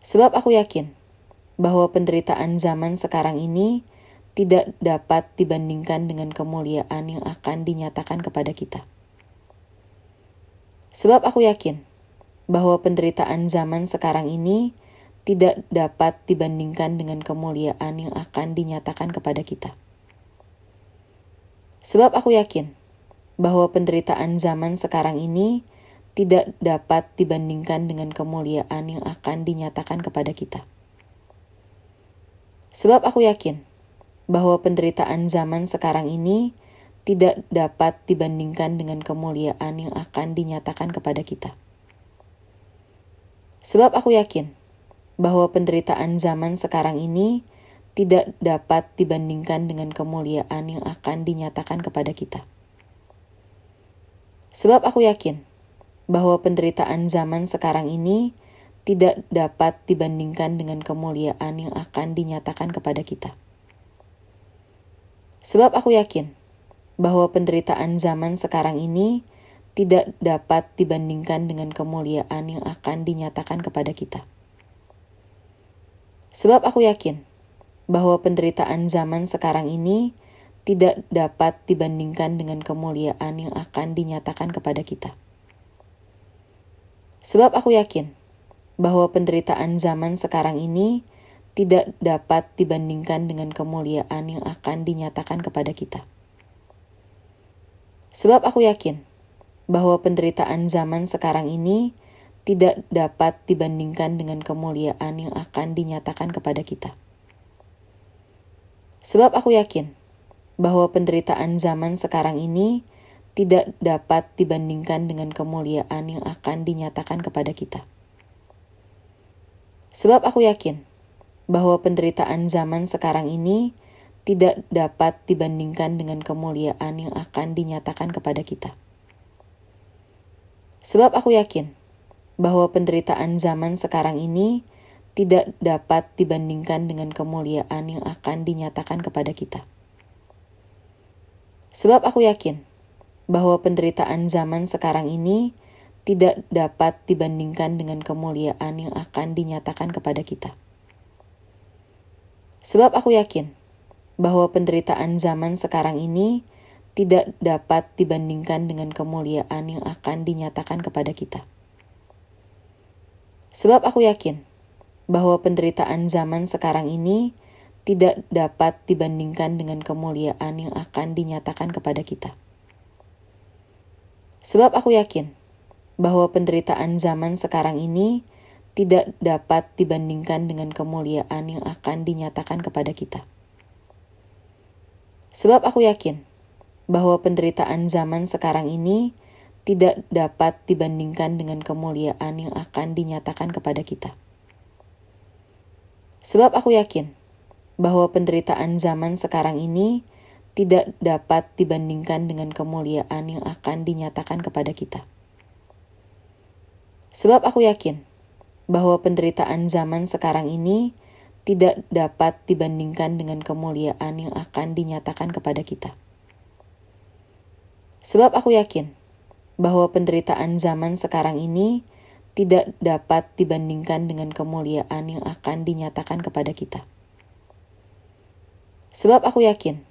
Sebab aku yakin bahwa penderitaan zaman sekarang ini tidak dapat dibandingkan dengan kemuliaan yang akan dinyatakan kepada kita. Sebab aku yakin bahwa penderitaan zaman sekarang ini tidak dapat dibandingkan dengan kemuliaan yang akan dinyatakan kepada kita. Sebab aku yakin bahwa penderitaan zaman sekarang ini tidak dapat dibandingkan dengan kemuliaan yang akan dinyatakan kepada kita. Sebab aku yakin bahwa penderitaan zaman sekarang ini tidak dapat dibandingkan dengan kemuliaan yang akan dinyatakan kepada kita. Sebab aku yakin bahwa penderitaan zaman sekarang ini tidak dapat dibandingkan dengan kemuliaan yang akan dinyatakan kepada kita. Sebab aku yakin bahwa penderitaan zaman sekarang ini tidak dapat dibandingkan dengan kemuliaan yang akan dinyatakan kepada kita. Sebab aku yakin bahwa penderitaan zaman sekarang ini tidak dapat dibandingkan dengan kemuliaan yang akan dinyatakan kepada kita. Sebab aku yakin bahwa penderitaan zaman sekarang ini tidak dapat dibandingkan dengan kemuliaan yang akan dinyatakan kepada kita. Sebab aku yakin bahwa penderitaan zaman sekarang ini tidak dapat dibandingkan dengan kemuliaan yang akan dinyatakan kepada kita. Sebab aku yakin bahwa penderitaan zaman sekarang ini tidak dapat dibandingkan dengan kemuliaan yang akan dinyatakan kepada kita. Sebab aku yakin bahwa penderitaan zaman sekarang ini tidak dapat dibandingkan dengan kemuliaan yang akan dinyatakan kepada kita. Sebab aku yakin bahwa penderitaan zaman sekarang ini tidak dapat dibandingkan dengan kemuliaan yang akan dinyatakan kepada kita. Sebab aku yakin bahwa penderitaan zaman sekarang ini tidak dapat dibandingkan dengan kemuliaan yang akan dinyatakan kepada kita. Sebab aku yakin bahwa penderitaan zaman sekarang ini tidak dapat dibandingkan dengan kemuliaan yang akan dinyatakan kepada kita. Sebab aku yakin bahwa penderitaan zaman sekarang ini tidak dapat dibandingkan dengan kemuliaan yang akan dinyatakan kepada kita. Sebab aku yakin bahwa penderitaan zaman sekarang ini tidak dapat dibandingkan dengan kemuliaan yang akan dinyatakan kepada kita. Sebab aku yakin bahwa penderitaan zaman sekarang ini tidak dapat dibandingkan dengan kemuliaan yang akan dinyatakan kepada kita. Sebab aku yakin bahwa penderitaan zaman sekarang ini tidak dapat dibandingkan dengan kemuliaan yang akan dinyatakan kepada kita. Sebab aku yakin bahwa penderitaan zaman sekarang ini tidak dapat dibandingkan dengan kemuliaan yang akan dinyatakan kepada kita. Sebab aku yakin bahwa penderitaan zaman sekarang ini tidak dapat dibandingkan dengan kemuliaan yang akan dinyatakan kepada kita. Sebab aku yakin bahwa penderitaan zaman sekarang ini tidak dapat dibandingkan dengan kemuliaan yang akan dinyatakan kepada kita. Sebab aku yakin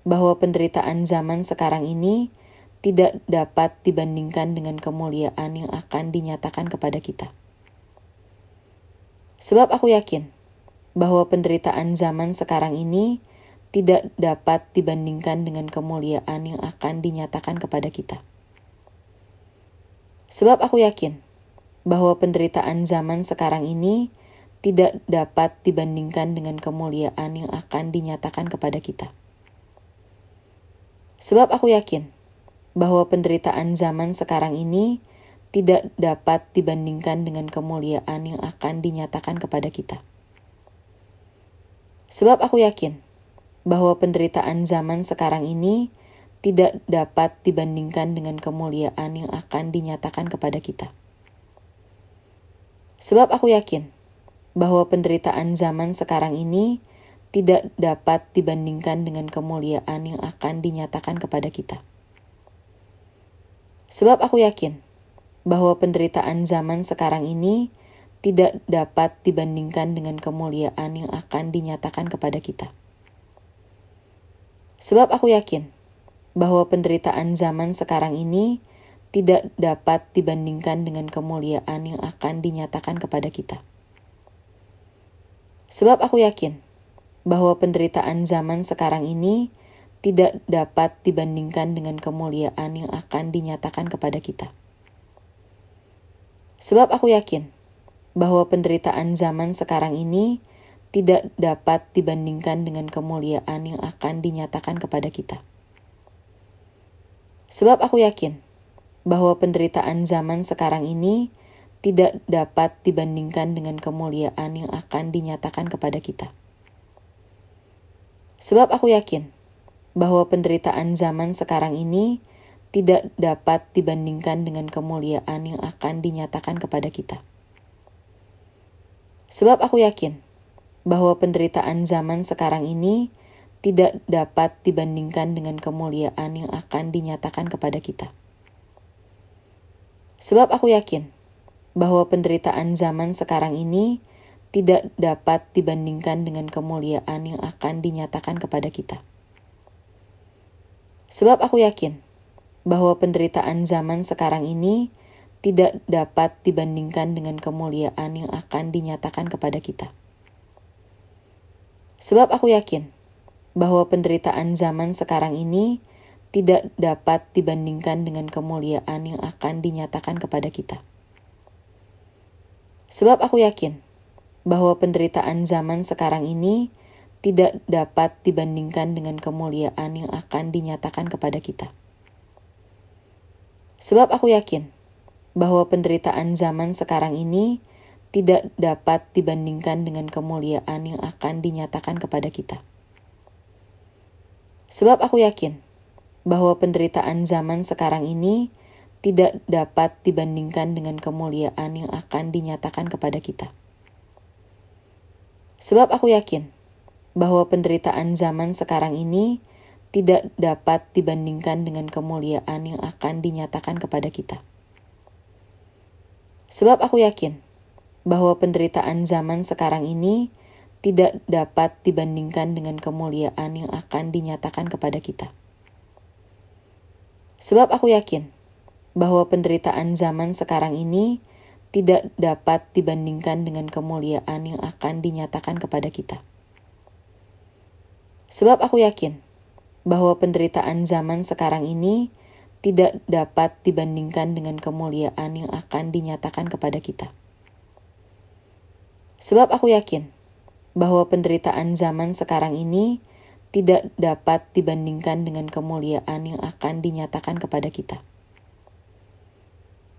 bahwa penderitaan zaman sekarang ini tidak dapat dibandingkan dengan kemuliaan yang akan dinyatakan kepada kita. Sebab aku yakin bahwa penderitaan zaman sekarang ini tidak dapat dibandingkan dengan kemuliaan yang akan dinyatakan kepada kita. Sebab aku yakin bahwa penderitaan zaman sekarang ini tidak dapat dibandingkan dengan kemuliaan yang akan dinyatakan kepada kita. Sebab aku yakin bahwa penderitaan zaman sekarang ini tidak dapat dibandingkan dengan kemuliaan yang akan dinyatakan kepada kita. Sebab aku yakin bahwa penderitaan zaman sekarang ini tidak dapat dibandingkan dengan kemuliaan yang akan dinyatakan kepada kita. Sebab aku yakin bahwa penderitaan zaman sekarang ini tidak dapat dibandingkan dengan kemuliaan yang akan dinyatakan kepada kita. Sebab aku yakin bahwa penderitaan zaman sekarang ini tidak dapat dibandingkan dengan kemuliaan yang akan dinyatakan kepada kita. Sebab aku yakin bahwa penderitaan zaman sekarang ini tidak dapat dibandingkan dengan kemuliaan yang akan dinyatakan kepada kita. Sebab aku yakin bahwa penderitaan zaman sekarang ini tidak dapat dibandingkan dengan kemuliaan yang akan dinyatakan kepada kita. Sebab aku yakin bahwa penderitaan zaman sekarang ini tidak dapat dibandingkan dengan kemuliaan yang akan dinyatakan kepada kita. Sebab aku yakin bahwa penderitaan zaman sekarang ini tidak dapat dibandingkan dengan kemuliaan yang akan dinyatakan kepada kita. Sebab aku yakin bahwa penderitaan zaman sekarang ini tidak dapat dibandingkan dengan kemuliaan yang akan dinyatakan kepada kita. Sebab aku yakin bahwa penderitaan zaman sekarang ini tidak dapat dibandingkan dengan kemuliaan yang akan dinyatakan kepada kita. Sebab aku yakin bahwa penderitaan zaman sekarang ini tidak dapat dibandingkan dengan kemuliaan yang akan dinyatakan kepada kita. Sebab aku yakin bahwa penderitaan zaman sekarang ini tidak dapat dibandingkan dengan kemuliaan yang akan dinyatakan kepada kita. Sebab aku yakin bahwa penderitaan zaman sekarang ini tidak dapat dibandingkan dengan kemuliaan yang akan dinyatakan kepada kita. Sebab aku yakin bahwa penderitaan zaman sekarang ini tidak dapat dibandingkan dengan kemuliaan yang akan dinyatakan kepada kita. Sebab aku yakin bahwa penderitaan zaman sekarang ini tidak dapat dibandingkan dengan kemuliaan yang akan dinyatakan kepada kita. Sebab aku yakin bahwa penderitaan zaman sekarang ini tidak dapat dibandingkan dengan kemuliaan yang akan dinyatakan kepada kita. Sebab aku yakin bahwa penderitaan zaman sekarang ini tidak dapat dibandingkan dengan kemuliaan yang akan dinyatakan kepada kita. Sebab aku yakin bahwa penderitaan zaman sekarang ini tidak dapat dibandingkan dengan kemuliaan yang akan dinyatakan kepada kita. Sebab aku yakin bahwa penderitaan zaman sekarang ini tidak dapat dibandingkan dengan kemuliaan yang akan dinyatakan kepada kita. Sebab aku yakin bahwa penderitaan zaman sekarang ini tidak dapat dibandingkan dengan kemuliaan yang akan dinyatakan kepada kita. Sebab aku yakin bahwa penderitaan zaman sekarang ini tidak dapat dibandingkan dengan kemuliaan yang akan dinyatakan kepada kita.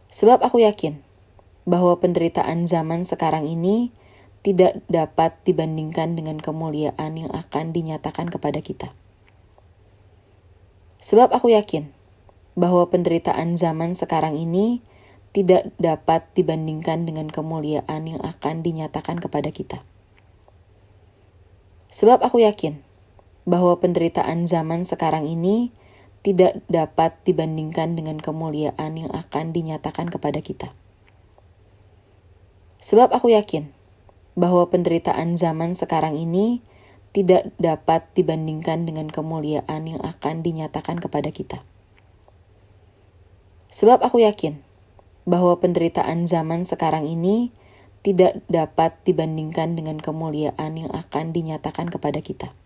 Sebab aku yakin bahwa penderitaan zaman sekarang ini tidak dapat dibandingkan dengan kemuliaan yang akan dinyatakan kepada kita. Sebab aku yakin bahwa penderitaan zaman sekarang ini tidak dapat dibandingkan dengan kemuliaan yang akan dinyatakan kepada kita. Sebab aku yakin bahwa penderitaan zaman sekarang ini tidak dapat dibandingkan dengan kemuliaan yang akan dinyatakan kepada kita. Sebab aku yakin bahwa penderitaan zaman sekarang ini tidak dapat dibandingkan dengan kemuliaan yang akan dinyatakan kepada kita. Sebab aku yakin bahwa penderitaan zaman sekarang ini tidak dapat dibandingkan dengan kemuliaan yang akan dinyatakan kepada kita.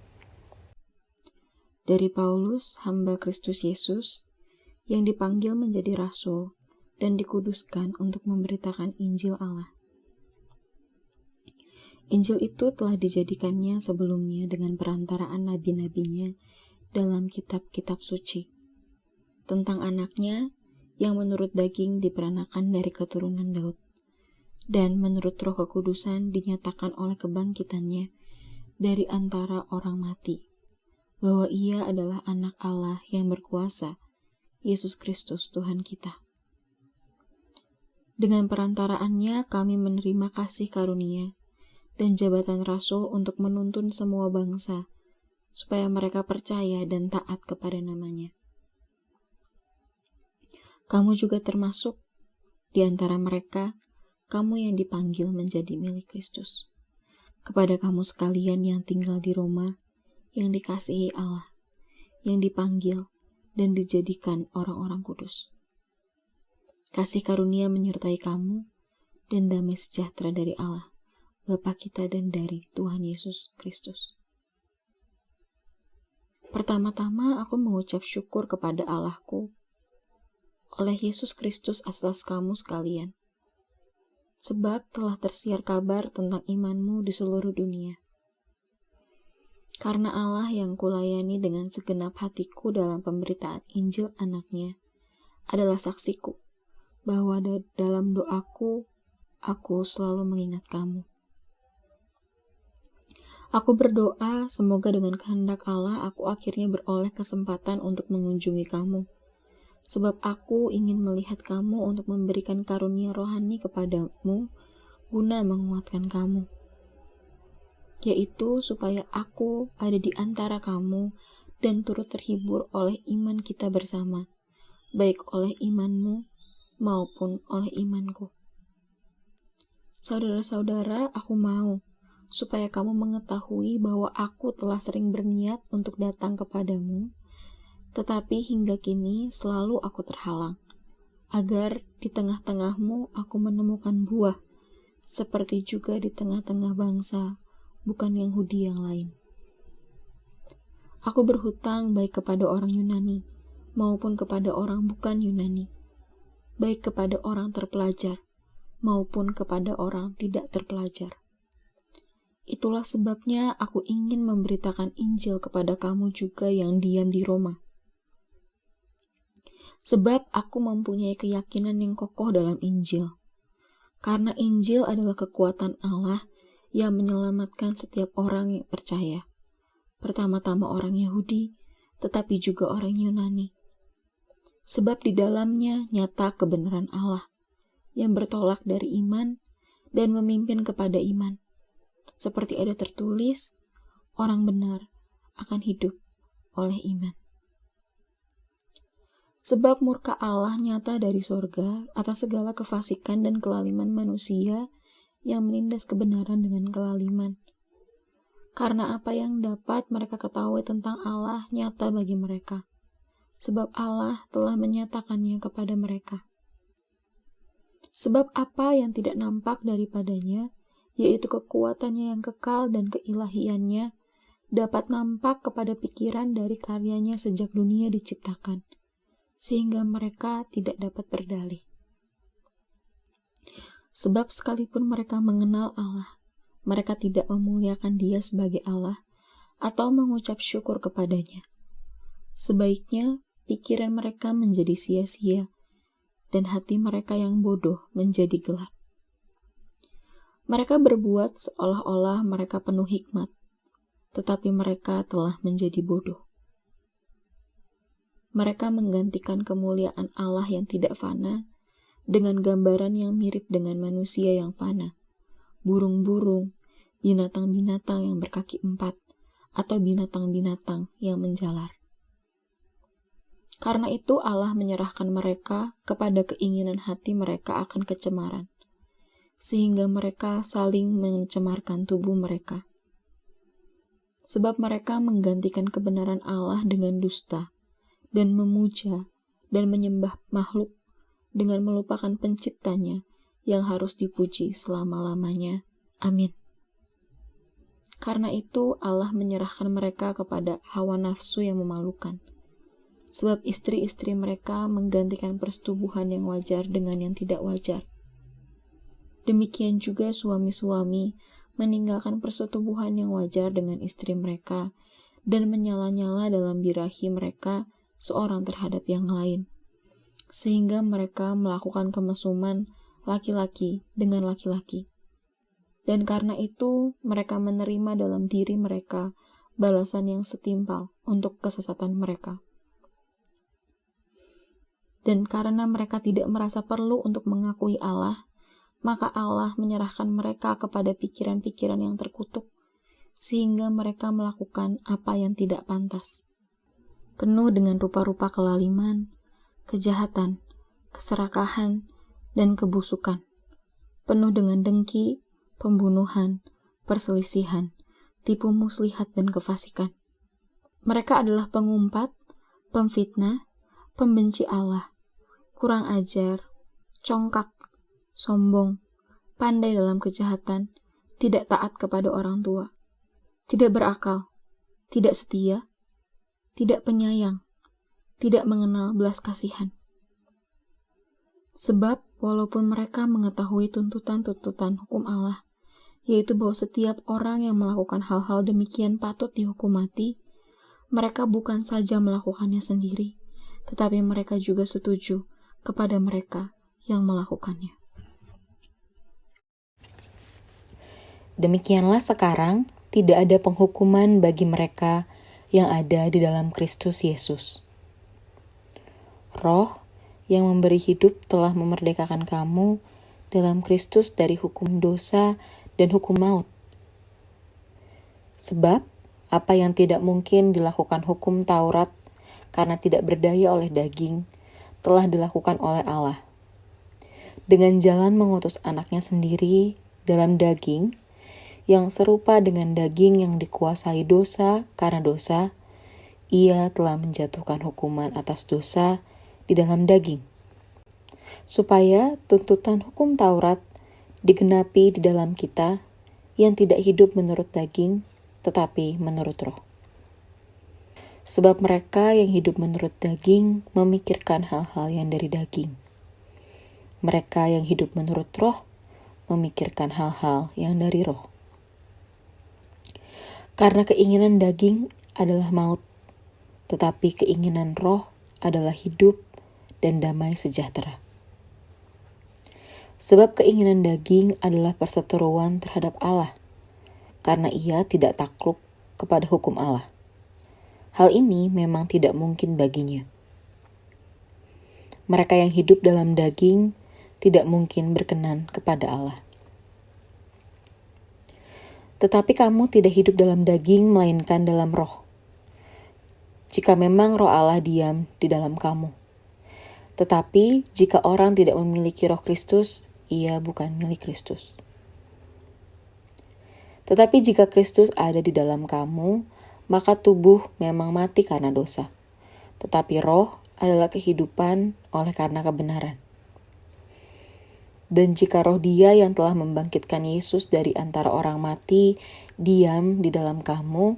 Dari Paulus, hamba Kristus Yesus, yang dipanggil menjadi rasul dan dikuduskan untuk memberitakan Injil Allah. Injil itu telah dijadikannya sebelumnya dengan perantaraan nabi-nabinya dalam kitab-kitab suci, tentang anaknya yang menurut daging diperanakan dari keturunan Daud, dan menurut Roh Kekudusan dinyatakan oleh kebangkitannya dari antara orang mati, bahwa ia adalah anak Allah yang berkuasa, Yesus Kristus Tuhan kita. Dengan perantaraannya kami menerima kasih karunia dan jabatan rasul untuk menuntun semua bangsa, supaya mereka percaya dan taat kepada namanya. Kamu juga termasuk di antara mereka, kamu yang dipanggil menjadi milik Kristus. Kepada kamu sekalian yang tinggal di Roma, yang dikasihi Allah, yang dipanggil dan dijadikan orang-orang kudus. Kasih karunia menyertai kamu, dan damai sejahtera dari Allah, Bapa kita dan dari Tuhan Yesus Kristus. Pertama-tama aku mengucap syukur kepada Allahku oleh Yesus Kristus atas kamu sekalian, sebab telah tersiar kabar tentang imanmu di seluruh dunia. Karena Allah yang kulayani dengan segenap hatiku dalam pemberitaan Injil anaknya adalah saksiku, bahwa dalam doaku, aku selalu mengingat kamu. Aku berdoa semoga dengan kehendak Allah aku akhirnya beroleh kesempatan untuk mengunjungi kamu, sebab aku ingin melihat kamu untuk memberikan karunia rohani kepadamu guna menguatkan kamu, yaitu supaya aku ada di antara kamu dan turut terhibur oleh iman kita bersama, baik oleh imanmu maupun oleh imanku. Saudara-saudara, aku mau supaya kamu mengetahui bahwa aku telah sering berniat untuk datang kepadamu, tetapi hingga kini selalu aku terhalang, agar di tengah-tengahmu aku menemukan buah, seperti juga di tengah-tengah bangsa, bukan Yahudi yang lain. Aku berhutang baik kepada orang Yunani, maupun kepada orang bukan Yunani, baik kepada orang terpelajar, maupun kepada orang tidak terpelajar. Itulah sebabnya aku ingin memberitakan Injil kepada kamu juga yang diam di Roma. Sebab aku mempunyai keyakinan yang kokoh dalam Injil. Karena Injil adalah kekuatan Allah yang menyelamatkan setiap orang yang percaya. Pertama-tama orang Yahudi, tetapi juga orang Yunani. Sebab di dalamnya nyata kebenaran Allah yang bertolak dari iman dan memimpin kepada iman. Seperti ada tertulis, orang benar akan hidup oleh iman. Sebab murka Allah nyata dari sorga atas segala kefasikan dan kelaliman manusia yang menindas kebenaran dengan kelaliman. Karena apa yang dapat mereka ketahui tentang Allah nyata bagi mereka, sebab Allah telah menyatakannya kepada mereka. Sebab apa yang tidak nampak daripadanya, yaitu kekuatannya yang kekal dan keilahiannya, dapat nampak kepada pikiran dari karyanya sejak dunia diciptakan, sehingga mereka tidak dapat berdalih. Sebab sekalipun mereka mengenal Allah, mereka tidak memuliakan Dia sebagai Allah atau mengucap syukur kepadanya. Sebaiknya pikiran mereka menjadi sia-sia dan hati mereka yang bodoh menjadi gelap. Mereka berbuat seolah-olah mereka penuh hikmat, tetapi mereka telah menjadi bodoh. Mereka menggantikan kemuliaan Allah yang tidak fana dengan gambaran yang mirip dengan manusia yang fana, burung-burung, binatang-binatang yang berkaki 4, atau binatang-binatang yang menjalar. Karena itu Allah menyerahkan mereka kepada keinginan hati mereka akan kecemaran, sehingga mereka saling mencemarkan tubuh mereka. Sebab mereka menggantikan kebenaran Allah dengan dusta, dan memuja dan menyembah makhluk dengan melupakan penciptanya yang harus dipuji selama-lamanya. Amin. Karena itu Allah menyerahkan mereka kepada hawa nafsu yang memalukan. Sebab istri-istri mereka menggantikan persetubuhan yang wajar dengan yang tidak wajar. Demikian juga suami-suami meninggalkan persetubuhan yang wajar dengan istri mereka dan menyala-nyala dalam birahi mereka seorang terhadap yang lain, sehingga mereka melakukan kemesuman laki-laki dengan laki-laki. Dan karena itu mereka menerima dalam diri mereka balasan yang setimpal untuk kesesatan mereka. Dan karena mereka tidak merasa perlu untuk mengakui Allah, maka Allah menyerahkan mereka kepada pikiran-pikiran yang terkutuk, sehingga mereka melakukan apa yang tidak pantas, penuh dengan rupa-rupa kelaliman, kejahatan, keserakahan, dan kebusukan. penuh dengan dengki, pembunuhan, perselisihan, tipu muslihat dan kefasikan. Mereka adalah pengumpat, pemfitnah, pembenci Allah, kurang ajar, congkak, sombong, pandai dalam kejahatan, tidak taat kepada orang tua, tidak berakal, tidak setia, tidak penyayang, tidak mengenal belas kasihan. Sebab walaupun mereka mengetahui tuntutan-tuntutan hukum Allah, yaitu bahwa setiap orang yang melakukan hal-hal demikian patut dihukum mati, mereka bukan saja melakukannya sendiri, tetapi mereka juga setuju kepada mereka yang melakukannya. Demikianlah sekarang tidak ada penghukuman bagi mereka yang ada di dalam Kristus Yesus. Roh yang memberi hidup telah memerdekakan kamu dalam Kristus dari hukum dosa dan hukum maut. Sebab apa yang tidak mungkin dilakukan hukum Taurat karena tidak berdaya oleh daging, telah dilakukan oleh Allah. Dengan jalan mengutus anaknya sendiri dalam daging, yang serupa dengan daging yang dikuasai dosa karena dosa, ia telah menjatuhkan hukuman atas dosa di dalam daging, supaya tuntutan hukum Taurat digenapi di dalam kita yang tidak hidup menurut daging, tetapi menurut roh. Sebab mereka yang hidup menurut daging memikirkan hal-hal yang dari daging. Mereka yang hidup menurut roh memikirkan hal-hal yang dari roh. Karena keinginan daging adalah maut, tetapi keinginan roh adalah hidup dan damai sejahtera. Sebab keinginan daging adalah perseteruan terhadap Allah, karena ia tidak takluk kepada hukum Allah. Hal ini memang tidak mungkin baginya. Mereka yang hidup dalam daging tidak mungkin berkenan kepada Allah. Tetapi kamu tidak hidup dalam daging, melainkan dalam roh. Jika memang roh Allah diam di dalam kamu. Tetapi jika orang tidak memiliki roh Kristus, ia bukan milik Kristus. Tetapi jika Kristus ada di dalam kamu, maka tubuh memang mati karena dosa. Tetapi roh adalah kehidupan oleh karena kebenaran. Dan jika roh Dia yang telah membangkitkan Yesus dari antara orang mati diam di dalam kamu,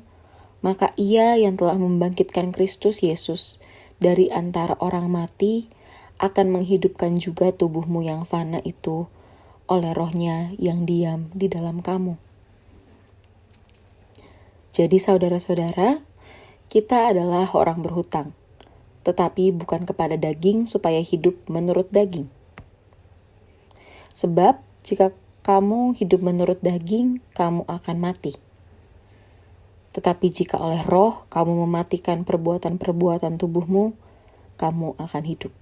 maka Ia yang telah membangkitkan Kristus Yesus dari antara orang mati akan menghidupkan juga tubuhmu yang fana itu oleh rohnya yang diam di dalam kamu. Jadi saudara-saudara, kita adalah orang berhutang, tetapi bukan kepada daging supaya hidup menurut daging. Sebab jika kamu hidup menurut daging, kamu akan mati. Tetapi jika oleh roh kamu mematikan perbuatan-perbuatan tubuhmu, kamu akan hidup.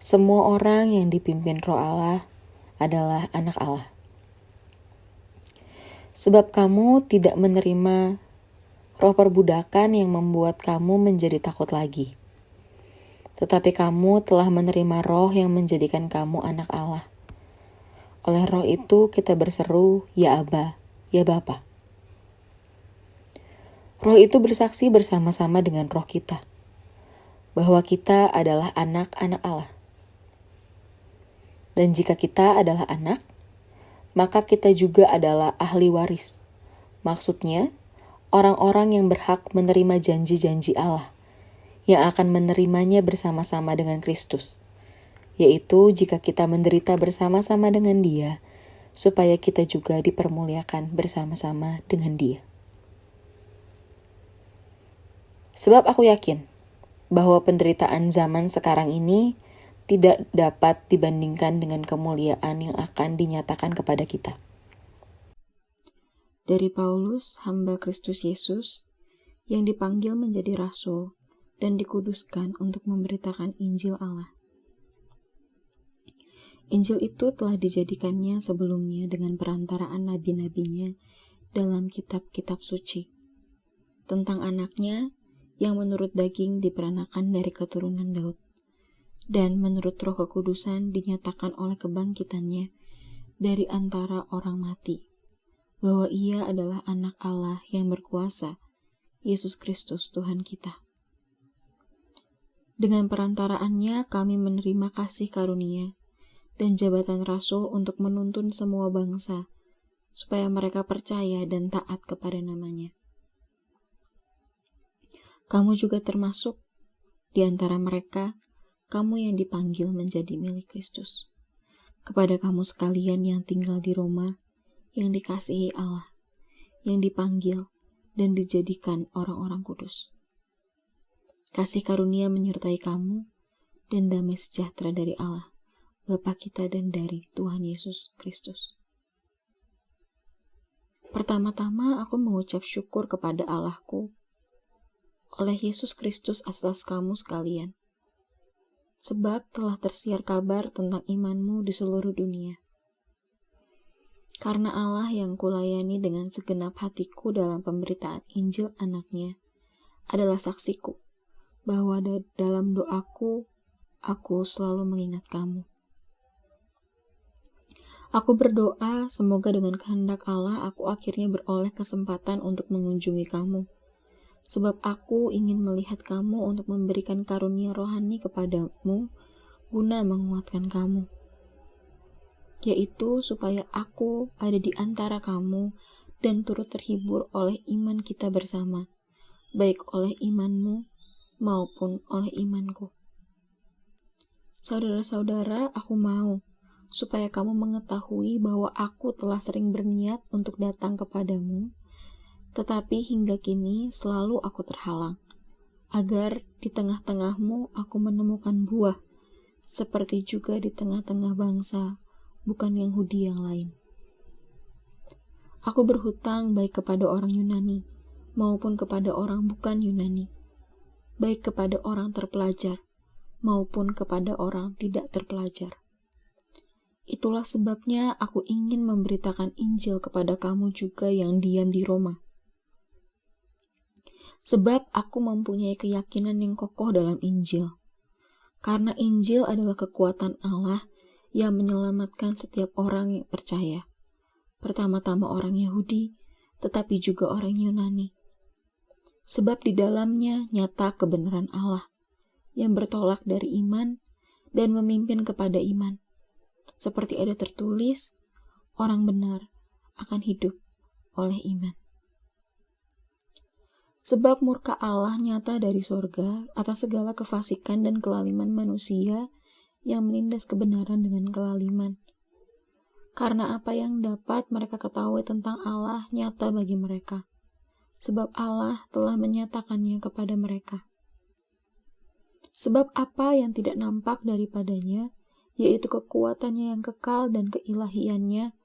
Semua orang yang dipimpin roh Allah adalah anak Allah. Sebab kamu tidak menerima roh perbudakan yang membuat kamu menjadi takut lagi. Tetapi kamu telah menerima roh yang menjadikan kamu anak Allah. Oleh roh itu kita berseru, ya Aba, ya Bapa. Roh itu bersaksi bersama-sama dengan roh kita, bahwa kita adalah anak-anak Allah. Dan jika kita adalah anak, maka kita juga adalah ahli waris. Maksudnya, orang-orang yang berhak menerima janji-janji Allah, yang akan menerimanya bersama-sama dengan Kristus, yaitu jika kita menderita bersama-sama dengan Dia, supaya kita juga dipermuliakan bersama-sama dengan Dia. Sebab aku yakin bahwa penderitaan zaman sekarang ini tidak dapat dibandingkan dengan kemuliaan yang akan dinyatakan kepada kita. Dari Paulus, hamba Kristus Yesus, yang dipanggil menjadi rasul dan dikuduskan untuk memberitakan Injil Allah. Injil itu telah dijadikannya sebelumnya dengan perantaraan nabi-nabinya dalam kitab-kitab suci, tentang anaknya yang menurut daging diperanakan dari keturunan Daud, dan menurut Roh Kekudusan dinyatakan oleh kebangkitannya dari antara orang mati, bahwa Ia adalah Anak Allah yang berkuasa, Yesus Kristus Tuhan kita. Dengan perantaraannya kami menerima kasih karunia dan jabatan rasul untuk menuntun semua bangsa, supaya mereka percaya dan taat kepada namanya. Kamu juga termasuk di antara mereka, kamu yang dipanggil menjadi milik Kristus. Kepada kamu sekalian yang tinggal di Roma, yang dikasihi Allah, yang dipanggil dan dijadikan orang-orang kudus. Kasih karunia menyertai kamu dan damai sejahtera dari Allah, Bapa kita dan dari Tuhan Yesus Kristus. Pertama-tama aku mengucap syukur kepada Allahku oleh Yesus Kristus atas kamu sekalian, sebab telah tersiar kabar tentang imanmu di seluruh dunia. Karena Allah yang kulayani dengan segenap hatiku dalam pemberitaan Injil anaknya adalah saksiku, bahwa dalam doaku, aku selalu mengingat kamu. Aku berdoa semoga dengan kehendak Allah aku akhirnya beroleh kesempatan untuk mengunjungi kamu, sebab aku ingin melihat kamu untuk memberikan karunia rohani kepadamu guna menguatkan kamu, yaitu supaya aku ada di antara kamu dan turut terhibur oleh iman kita bersama, baik oleh imanmu maupun oleh imanku. Saudara-saudara, aku mau supaya kamu mengetahui bahwa aku telah sering berniat untuk datang kepadamu, tetapi hingga kini selalu aku terhalang, agar di tengah-tengahmu aku menemukan buah, seperti juga di tengah-tengah bangsa, bukan Yahudi yang lain. Aku berhutang baik kepada orang Yunani, maupun kepada orang bukan Yunani, baik kepada orang terpelajar, maupun kepada orang tidak terpelajar. Itulah sebabnya aku ingin memberitakan Injil kepada kamu juga yang diam di Roma. Sebab aku mempunyai keyakinan yang kokoh dalam Injil. Karena Injil adalah kekuatan Allah yang menyelamatkan setiap orang yang percaya. Pertama-tama orang Yahudi, tetapi juga orang Yunani. Sebab di dalamnya nyata kebenaran Allah yang bertolak dari iman dan memimpin kepada iman. Seperti ada tertulis, orang benar akan hidup oleh iman. Sebab murka Allah nyata dari sorga atas segala kefasikan dan kelaliman manusia yang menindas kebenaran dengan kelaliman. Karena apa yang dapat mereka ketahui tentang Allah nyata bagi mereka, sebab Allah telah menyatakannya kepada mereka. Sebab apa yang tidak nampak daripadanya, yaitu kekuatannya yang kekal dan keilahiannya,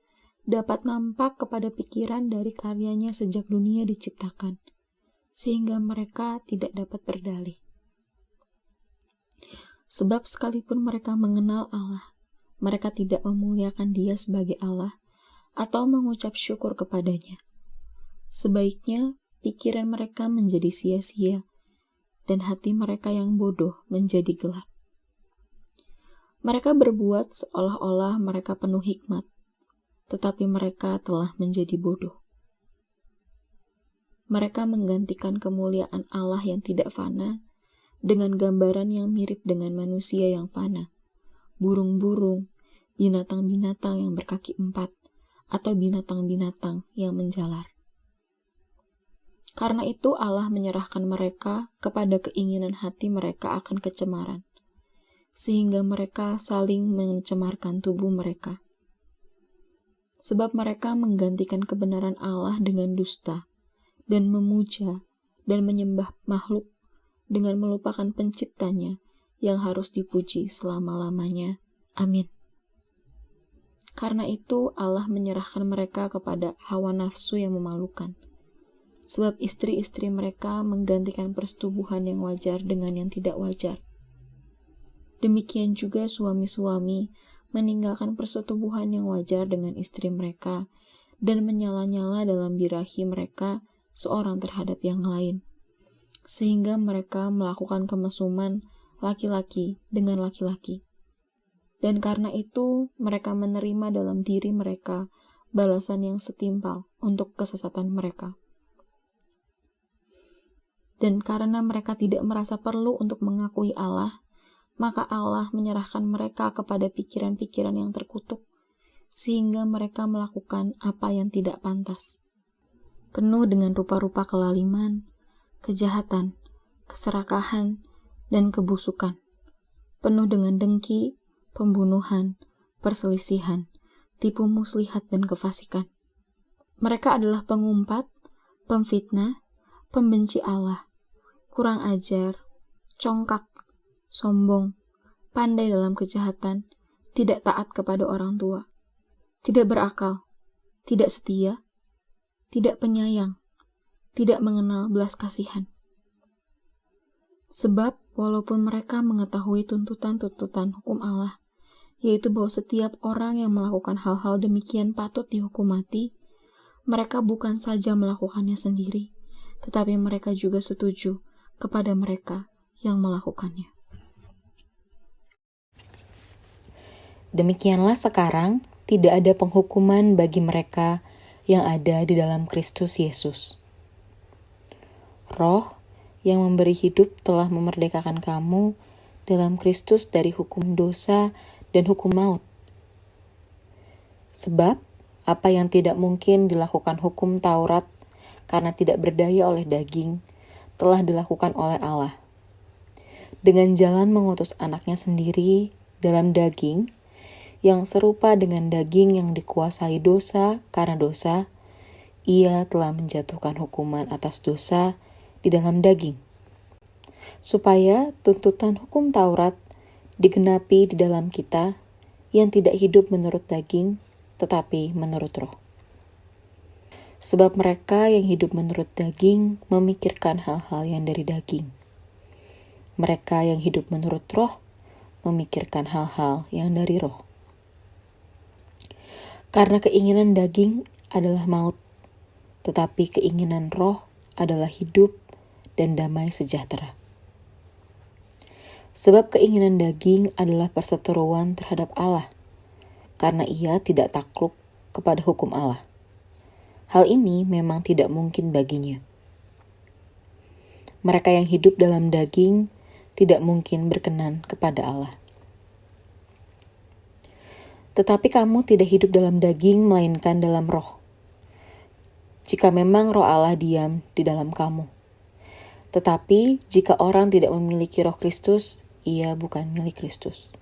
dapat nampak kepada pikiran dari karyanya sejak dunia diciptakan, sehingga mereka tidak dapat berdalih. Sebab sekalipun mereka mengenal Allah, mereka tidak memuliakan Dia sebagai Allah atau mengucap syukur kepadanya. Sebaiknya pikiran mereka menjadi sia-sia dan hati mereka yang bodoh menjadi gelap. Mereka berbuat seolah-olah mereka penuh hikmat, tetapi mereka telah menjadi bodoh. Mereka menggantikan kemuliaan Allah yang tidak fana dengan gambaran yang mirip dengan manusia yang fana, burung-burung, binatang-binatang yang berkaki 4, atau binatang-binatang yang menjalar. Karena itu Allah menyerahkan mereka kepada keinginan hati mereka akan kecemaran, sehingga mereka saling mencemarkan tubuh mereka. Sebab mereka menggantikan kebenaran Allah dengan dusta, dan memuja dan menyembah makhluk dengan melupakan penciptanya yang harus dipuji selama-lamanya. Amin. Karena itu Allah menyerahkan mereka kepada hawa nafsu yang memalukan. Sebab istri-istri mereka menggantikan persetubuhan yang wajar dengan yang tidak wajar. Demikian juga suami-suami meninggalkan persetubuhan yang wajar dengan istri mereka dan menyala-nyala dalam birahi mereka seorang terhadap yang lain, sehingga mereka melakukan kemesuman laki-laki dengan laki-laki. Dan karena itu, mereka menerima dalam diri mereka balasan yang setimpal untuk kesesatan mereka. Dan karena mereka tidak merasa perlu untuk mengakui Allah, maka Allah menyerahkan mereka kepada pikiran-pikiran yang terkutuk, sehingga mereka melakukan apa yang tidak pantas. Penuh dengan rupa-rupa kelaliman, kejahatan, keserakahan, dan kebusukan. Penuh dengan dengki, pembunuhan, perselisihan, tipu muslihat, dan kefasikan. Mereka adalah pengumpat, pemfitnah, pembenci Allah, kurang ajar, congkak, sombong, pandai dalam kejahatan, tidak taat kepada orang tua, tidak berakal, tidak setia, tidak penyayang, tidak mengenal belas kasihan. Sebab walaupun mereka mengetahui tuntutan-tuntutan hukum Allah, yaitu bahwa setiap orang yang melakukan hal-hal demikian patut dihukum mati, mereka bukan saja melakukannya sendiri, tetapi mereka juga setuju kepada mereka yang melakukannya. Demikianlah sekarang tidak ada penghukuman bagi mereka yang ada di dalam Kristus Yesus. Roh yang memberi hidup telah memerdekakan kamu dalam Kristus dari hukum dosa dan hukum maut. Sebab apa yang tidak mungkin dilakukan hukum Taurat karena tidak berdaya oleh daging, telah dilakukan oleh Allah. Dengan jalan mengutus anaknya sendiri dalam daging, yang serupa dengan daging yang dikuasai dosa karena dosa, ia telah menjatuhkan hukuman atas dosa di dalam daging, supaya tuntutan hukum Taurat digenapi di dalam kita yang tidak hidup menurut daging, tetapi menurut roh. Sebab mereka yang hidup menurut daging memikirkan hal-hal yang dari daging. Mereka yang hidup menurut roh memikirkan hal-hal yang dari roh. Karena keinginan daging adalah maut, tetapi keinginan roh adalah hidup dan damai sejahtera. Sebab keinginan daging adalah perseteruan terhadap Allah, karena ia tidak takluk kepada hukum Allah. Hal ini memang tidak mungkin baginya. Mereka yang hidup dalam daging tidak mungkin berkenan kepada Allah. Tetapi kamu tidak hidup dalam daging, melainkan dalam roh. Jika memang roh Allah diam di dalam kamu. Tetapi jika orang tidak memiliki roh Kristus, ia bukan milik Kristus.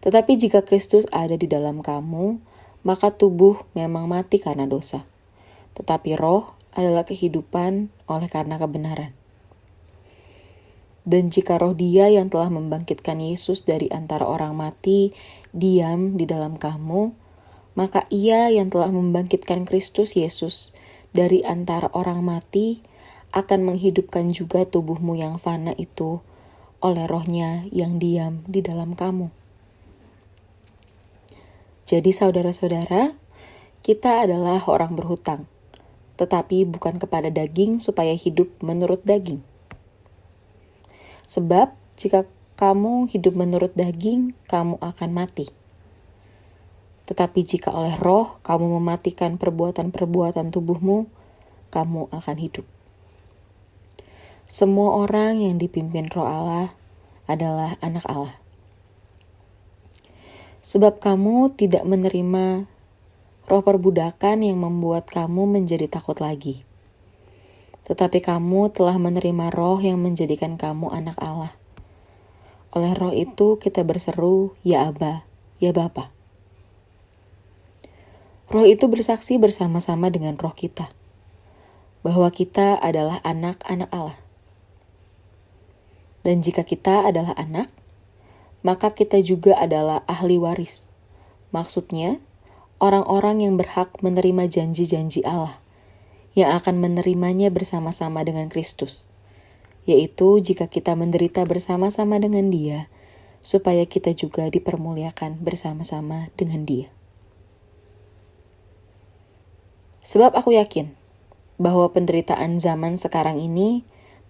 Tetapi jika Kristus ada di dalam kamu, maka tubuh memang mati karena dosa. Tetapi roh adalah kehidupan oleh karena kebenaran. Dan jika roh Dia yang telah membangkitkan Yesus dari antara orang mati diam di dalam kamu, maka Ia yang telah membangkitkan Kristus Yesus dari antara orang mati akan menghidupkan juga tubuhmu yang fana itu oleh rohnya yang diam di dalam kamu. Jadi saudara-saudara, kita adalah orang berhutang, tetapi bukan kepada daging supaya hidup menurut daging. Sebab jika kamu hidup menurut daging, kamu akan mati. Tetapi jika oleh roh kamu mematikan perbuatan-perbuatan tubuhmu, kamu akan hidup. Semua orang yang dipimpin roh Allah adalah anak Allah. Sebab kamu tidak menerima roh perbudakan yang membuat kamu menjadi takut lagi. Tetapi kamu telah menerima roh yang menjadikan kamu anak Allah. Oleh roh itu kita berseru, ya Aba, ya Bapa. Roh itu bersaksi bersama-sama dengan roh kita, bahwa kita adalah anak-anak Allah. Dan jika kita adalah anak, maka kita juga adalah ahli waris. Maksudnya, orang-orang yang berhak menerima janji-janji Allah, yang akan menerimanya bersama-sama dengan Kristus, yaitu jika kita menderita bersama-sama dengan Dia, supaya kita juga dipermuliakan bersama-sama dengan Dia. Sebab aku yakin bahwa penderitaan zaman sekarang ini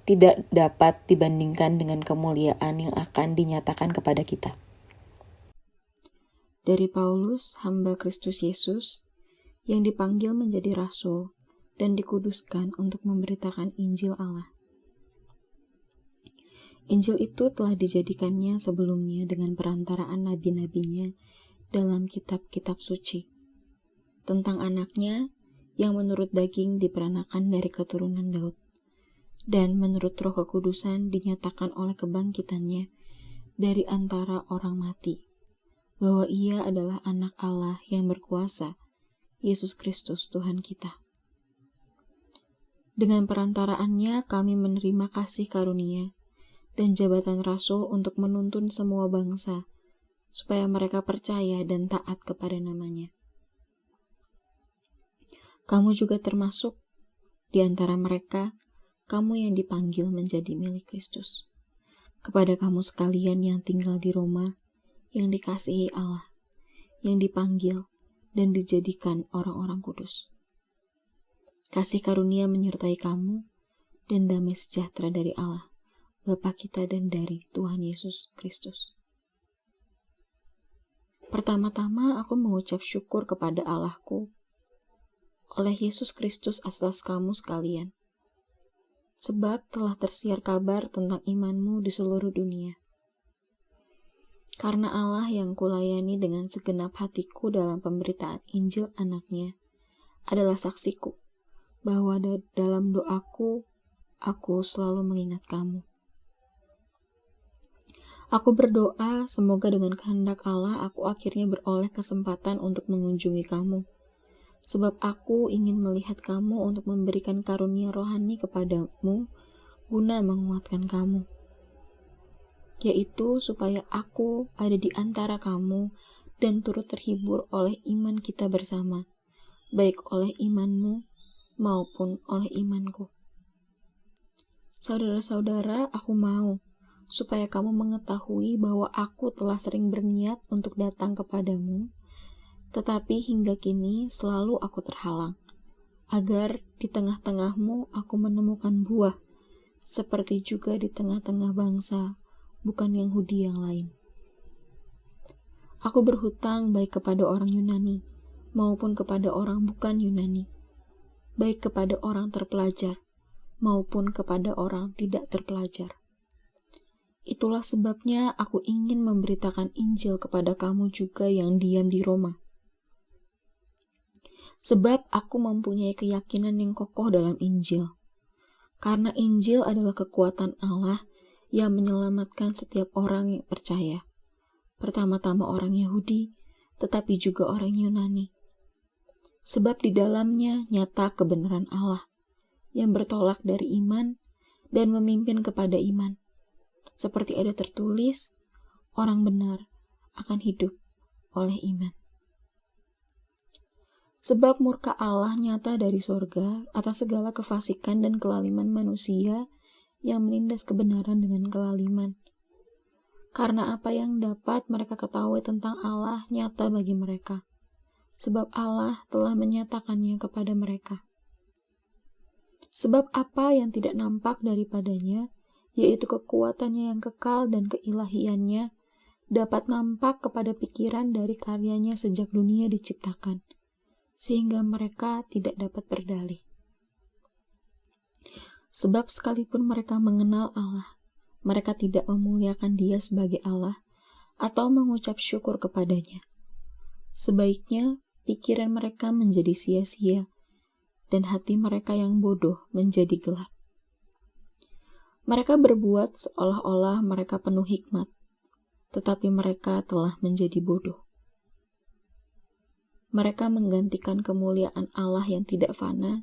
tidak dapat dibandingkan dengan kemuliaan yang akan dinyatakan kepada kita. Dari Paulus, hamba Kristus Yesus, yang dipanggil menjadi rasul dan dikuduskan untuk memberitakan Injil Allah. Injil itu telah dijadikannya sebelumnya dengan perantaraan nabi-nabinya dalam kitab-kitab suci, tentang anaknya yang menurut daging diperanakan dari keturunan Daud, dan menurut Roh Kekudusan dinyatakan oleh kebangkitannya dari antara orang mati, bahwa ia adalah anak Allah yang berkuasa, Yesus Kristus Tuhan kita. Dengan perantaraannya kami menerima kasih karunia dan jabatan rasul untuk menuntun semua bangsa, supaya mereka percaya dan taat kepada namanya. Kamu juga termasuk di antara mereka, kamu yang dipanggil menjadi milik Kristus. Kepada kamu sekalian yang tinggal di Roma, yang dikasihi Allah, yang dipanggil dan dijadikan orang-orang kudus. Kasih karunia menyertai kamu dan damai sejahtera dari Allah, Bapa kita dan dari Tuhan Yesus Kristus. Pertama-tama aku mengucap syukur kepada Allahku oleh Yesus Kristus atas kamu sekalian, sebab telah tersiar kabar tentang imanmu di seluruh dunia. Karena Allah yang kulayani dengan segenap hatiku dalam pemberitaan Injil anaknya adalah saksiku, bahwa dalam doaku, aku selalu mengingat kamu. Aku berdoa semoga dengan kehendak Allah aku akhirnya beroleh kesempatan untuk mengunjungi kamu, sebab aku ingin melihat kamu untuk memberikan karunia rohani kepadamu guna menguatkan kamu, yaitu supaya aku ada di antara kamu dan turut terhibur oleh iman kita bersama, baik oleh imanmu maupun oleh imanku. Saudara-saudara, aku mau supaya kamu mengetahui bahwa aku telah sering berniat untuk datang kepadamu, tetapi hingga kini selalu aku terhalang, agar di tengah-tengahmu aku menemukan buah, seperti juga di tengah-tengah bangsa, bukan Yahudi yang lain. Aku berhutang baik kepada orang Yunani, maupun kepada orang bukan Yunani, baik kepada orang terpelajar, maupun kepada orang tidak terpelajar. Itulah sebabnya aku ingin memberitakan Injil kepada kamu juga yang diam di Roma. Sebab aku mempunyai keyakinan yang kokoh dalam Injil. Karena Injil adalah kekuatan Allah yang menyelamatkan setiap orang yang percaya. Pertama-tama orang Yahudi, tetapi juga orang Yunani. Sebab di dalamnya nyata kebenaran Allah, yang bertolak dari iman dan memimpin kepada iman. Seperti ada tertulis, orang benar akan hidup oleh iman. Sebab murka Allah nyata dari sorga atas segala kefasikan dan kelaliman manusia yang menindas kebenaran dengan kelaliman. Karena apa yang dapat mereka ketahui tentang Allah nyata bagi mereka, sebab Allah telah menyatakannya kepada mereka. Sebab apa yang tidak nampak daripadanya, yaitu kekuatannya yang kekal dan keilahiannya, dapat nampak kepada pikiran dari karyanya sejak dunia diciptakan, sehingga mereka tidak dapat berdalih. Sebab sekalipun mereka mengenal Allah, mereka tidak memuliakan Dia sebagai Allah atau mengucap syukur kepadanya. Sebaiknya pikiran mereka menjadi sia-sia dan hati mereka yang bodoh menjadi gelap. Mereka berbuat seolah-olah mereka penuh hikmat, tetapi mereka telah menjadi bodoh. Mereka menggantikan kemuliaan Allah yang tidak fana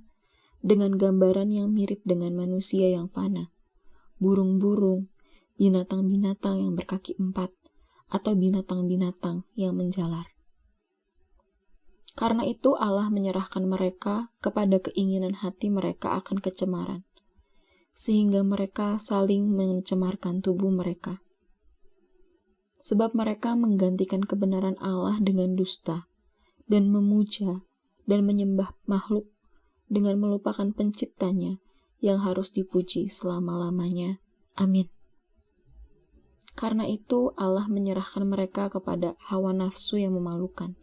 dengan gambaran yang mirip dengan manusia yang fana, burung-burung, binatang-binatang yang berkaki 4, atau binatang-binatang yang menjalar. Karena itu Allah menyerahkan mereka kepada keinginan hati mereka akan kecemaran, sehingga mereka saling mencemarkan tubuh mereka. Sebab mereka menggantikan kebenaran Allah dengan dusta, dan memuja dan menyembah makhluk dengan melupakan penciptanya yang harus dipuji selama-lamanya. Amin. Karena itu Allah menyerahkan mereka kepada hawa nafsu yang memalukan.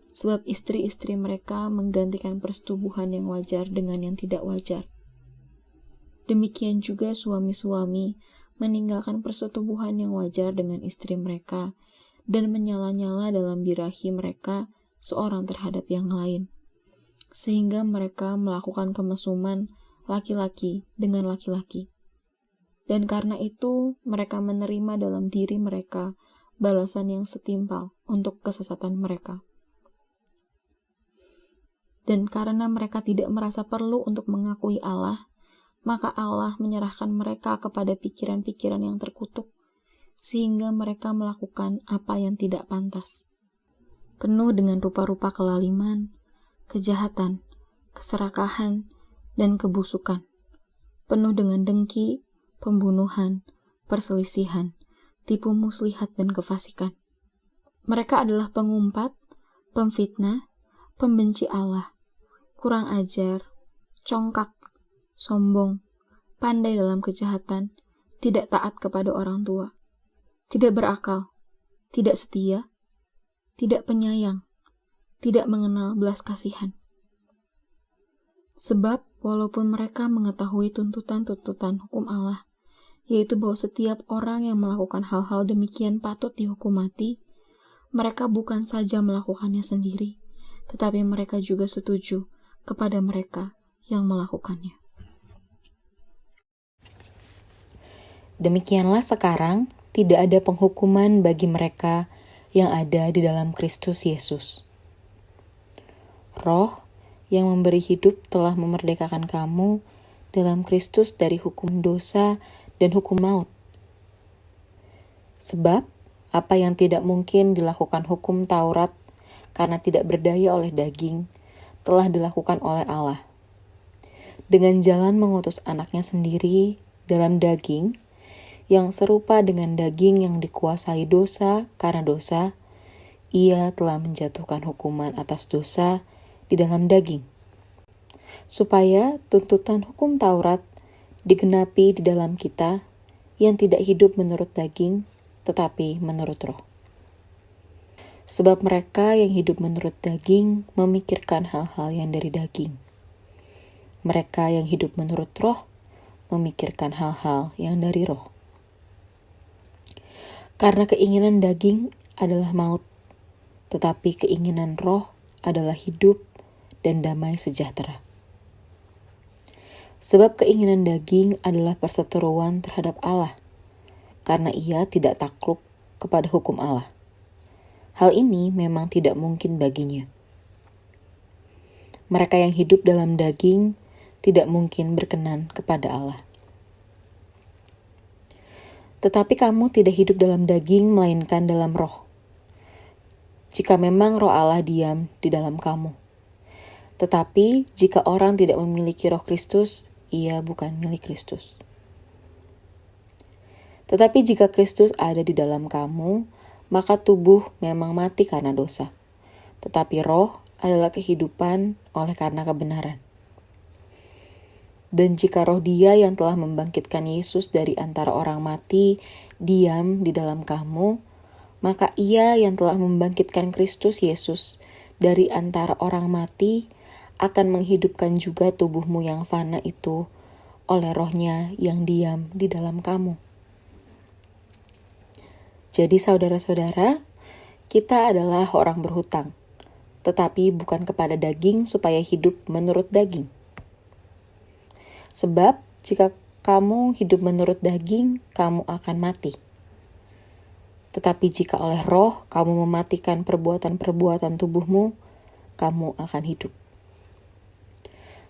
Sebab istri-istri mereka menggantikan persetubuhan yang wajar dengan yang tidak wajar. Demikian juga suami-suami meninggalkan persetubuhan yang wajar dengan istri mereka dan menyala-nyala dalam birahi mereka seorang terhadap yang lain, sehingga mereka melakukan kemesuman laki-laki dengan laki-laki. Dan karena itu mereka menerima dalam diri mereka balasan yang setimpal untuk kesesatan mereka. Dan karena mereka tidak merasa perlu untuk mengakui Allah, maka Allah menyerahkan mereka kepada pikiran-pikiran yang terkutuk, sehingga mereka melakukan apa yang tidak pantas. Penuh dengan rupa-rupa kelaliman, kejahatan, keserakahan, dan kebusukan. Penuh dengan dengki, pembunuhan, perselisihan, tipu muslihat, dan kefasikan. Mereka adalah pengumpat, pemfitnah, pembenci Allah, kurang ajar, congkak, sombong, pandai dalam kejahatan, tidak taat kepada orang tua, tidak berakal, tidak setia, tidak penyayang, tidak mengenal belas kasihan. Sebab walaupun mereka mengetahui tuntutan-tuntutan hukum Allah, yaitu bahwa setiap orang yang melakukan hal-hal demikian patut dihukum mati, mereka bukan saja melakukannya sendiri, tetapi mereka juga setuju kepada mereka yang melakukannya. Demikianlah sekarang tidak ada penghukuman bagi mereka yang ada di dalam Kristus Yesus. Roh yang memberi hidup telah memerdekakan kamu dalam Kristus dari hukum dosa dan hukum maut. Sebab apa yang tidak mungkin dilakukan hukum Taurat karena tidak berdaya oleh daging, telah dilakukan oleh Allah. Dengan jalan mengutus anaknya sendiri dalam daging, yang serupa dengan daging yang dikuasai dosa karena dosa, ia telah menjatuhkan hukuman atas dosa di dalam daging, supaya tuntutan hukum Taurat digenapi di dalam kita yang tidak hidup menurut daging, tetapi menurut roh. Sebab mereka yang hidup menurut daging memikirkan hal-hal yang dari daging. Mereka yang hidup menurut roh memikirkan hal-hal yang dari roh. Karena keinginan daging adalah maut, tetapi keinginan roh adalah hidup dan damai sejahtera. Sebab keinginan daging adalah perseteruan terhadap Allah, karena ia tidak takluk kepada hukum Allah. Hal ini memang tidak mungkin baginya. Mereka yang hidup dalam daging tidak mungkin berkenan kepada Allah. Tetapi kamu tidak hidup dalam daging, melainkan dalam roh. Jika memang roh Allah diam di dalam kamu. Tetapi jika orang tidak memiliki roh Kristus, ia bukan milik Kristus. Tetapi jika Kristus ada di dalam kamu, maka tubuh memang mati karena dosa. Tetapi roh adalah kehidupan oleh karena kebenaran. Dan jika roh Dia yang telah membangkitkan Yesus dari antara orang mati diam di dalam kamu, maka Ia yang telah membangkitkan Kristus Yesus dari antara orang mati akan menghidupkan juga tubuhmu yang fana itu oleh roh-Nya yang diam di dalam kamu. Jadi saudara-saudara, kita adalah orang berhutang, tetapi bukan kepada daging supaya hidup menurut daging. Sebab jika kamu hidup menurut daging, kamu akan mati. Tetapi jika oleh roh kamu mematikan perbuatan-perbuatan tubuhmu, kamu akan hidup.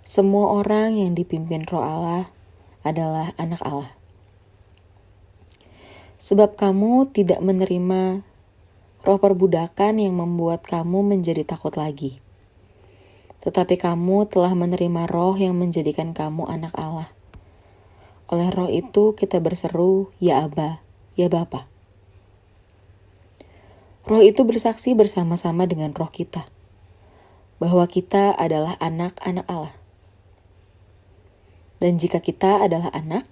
Semua orang yang dipimpin roh Allah adalah anak Allah. Sebab kamu tidak menerima roh perbudakan yang membuat kamu menjadi takut lagi. Tetapi kamu telah menerima roh yang menjadikan kamu anak Allah. Oleh roh itu kita berseru, ya Aba, ya Bapa. Roh itu bersaksi bersama-sama dengan roh kita, bahwa kita adalah anak-anak Allah. Dan jika kita adalah anak,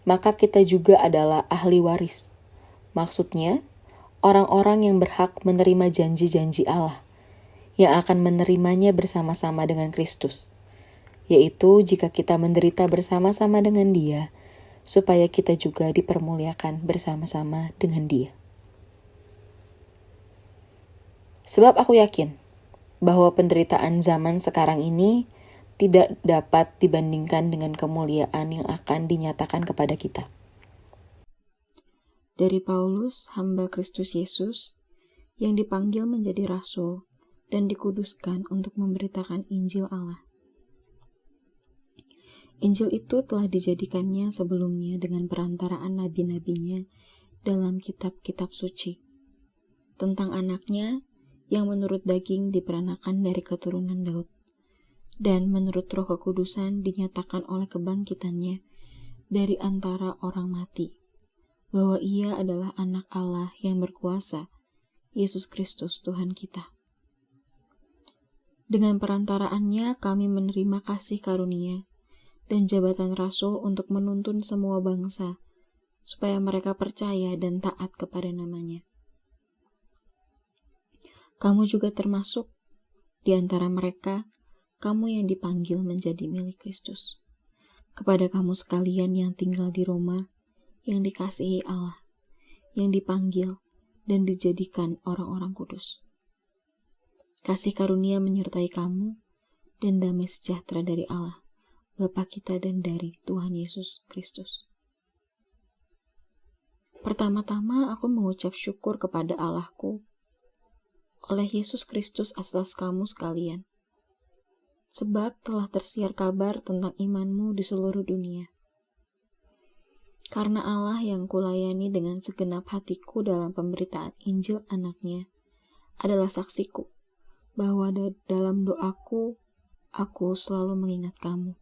maka kita juga adalah ahli waris. Maksudnya, orang-orang yang berhak menerima janji-janji Allah, yang akan menerimanya bersama-sama dengan Kristus, yaitu jika kita menderita bersama-sama dengan Dia, supaya kita juga dipermuliakan bersama-sama dengan Dia. Sebab aku yakin bahwa penderitaan zaman sekarang ini tidak dapat dibandingkan dengan kemuliaan yang akan dinyatakan kepada kita. Dari Paulus, hamba Kristus Yesus, yang dipanggil menjadi rasul dan dikuduskan untuk memberitakan Injil Allah. Injil itu telah dijadikannya sebelumnya dengan perantaraan nabi-nabinya dalam kitab-kitab suci, tentang anaknya yang menurut daging diperanakan dari keturunan Daud, dan menurut Roh Kekudusan dinyatakan oleh kebangkitannya dari antara orang mati, bahwa Ia adalah Anak Allah yang berkuasa, Yesus Kristus Tuhan kita. Dengan perantaraannya kami menerima kasih karunia dan jabatan rasul untuk menuntun semua bangsa, supaya mereka percaya dan taat kepada namanya. Kamu juga termasuk di antara mereka, kamu yang dipanggil menjadi milik Kristus. Kepada kamu sekalian yang tinggal di Roma, yang dikasihi Allah, yang dipanggil dan dijadikan orang-orang kudus. Kasih karunia menyertai kamu, dan damai sejahtera dari Allah, Bapa kita dan dari Tuhan Yesus Kristus. Pertama-tama aku mengucap syukur kepada Allahku oleh Yesus Kristus atas kamu sekalian, sebab telah tersiar kabar tentang imanmu di seluruh dunia. Karena Allah yang kulayani dengan segenap hatiku dalam pemberitaan Injil anaknya adalah saksiku, bahwa dalam doaku, aku selalu mengingat kamu.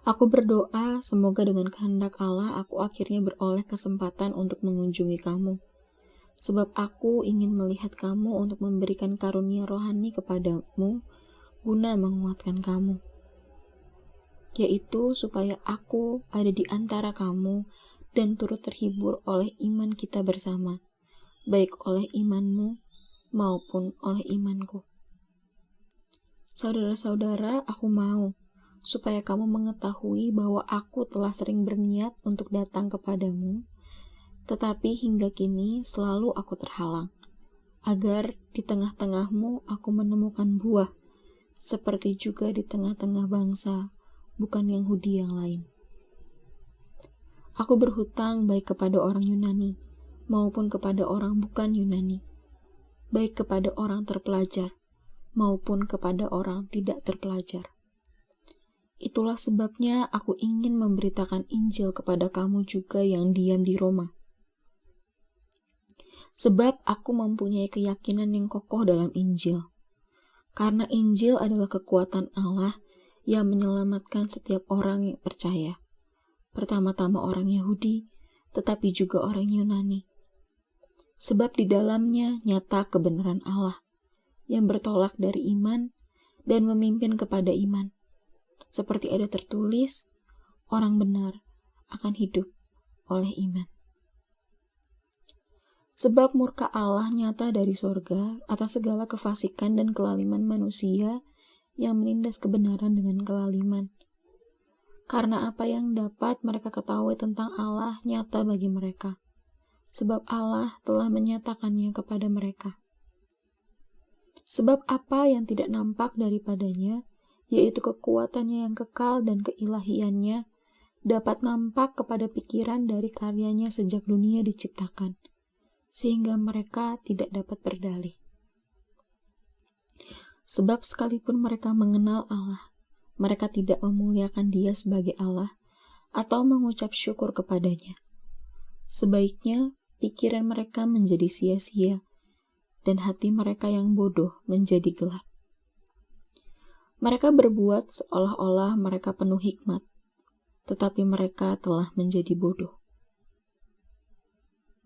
Aku berdoa semoga dengan kehendak Allah aku akhirnya beroleh kesempatan untuk mengunjungi kamu, sebab aku ingin melihat kamu untuk memberikan karunia rohani kepadamu guna menguatkan kamu, yaitu supaya aku ada di antara kamu dan turut terhibur oleh iman kita bersama, baik oleh imanmu maupun oleh imanku. Saudara-saudara, aku mau supaya kamu mengetahui bahwa aku telah sering berniat untuk datang kepadamu, tetapi hingga kini selalu aku terhalang, agar di tengah-tengahmu aku menemukan buah, seperti juga di tengah-tengah bangsa, bukan Yahudi yang lain. Aku berhutang baik kepada orang Yunani, maupun kepada orang bukan Yunani, baik kepada orang terpelajar, maupun kepada orang tidak terpelajar. Itulah sebabnya aku ingin memberitakan Injil kepada kamu juga yang diam di Roma. Sebab aku mempunyai keyakinan yang kokoh dalam Injil. Karena Injil adalah kekuatan Allah yang menyelamatkan setiap orang yang percaya. Pertama-tama orang Yahudi, tetapi juga orang Yunani. Sebab di dalamnya nyata kebenaran Allah yang bertolak dari iman dan memimpin kepada iman. Seperti ada tertulis, orang benar akan hidup oleh iman. Sebab murka Allah nyata dari sorga atas segala kefasikan dan kelaliman manusia yang menindas kebenaran dengan kelaliman. Karena apa yang dapat mereka ketahui tentang Allah nyata bagi mereka, sebab Allah telah menyatakannya kepada mereka. Sebab apa yang tidak nampak daripadanya, yaitu kekuatannya yang kekal dan keilahiannya, dapat nampak kepada pikiran dari karyanya sejak dunia diciptakan, sehingga mereka tidak dapat berdalih. Sebab sekalipun mereka mengenal Allah, mereka tidak memuliakan Dia sebagai Allah atau mengucap syukur kepadanya. Sebaiknya pikiran mereka menjadi sia-sia dan hati mereka yang bodoh menjadi gelap. Mereka berbuat seolah-olah mereka penuh hikmat, tetapi mereka telah menjadi bodoh.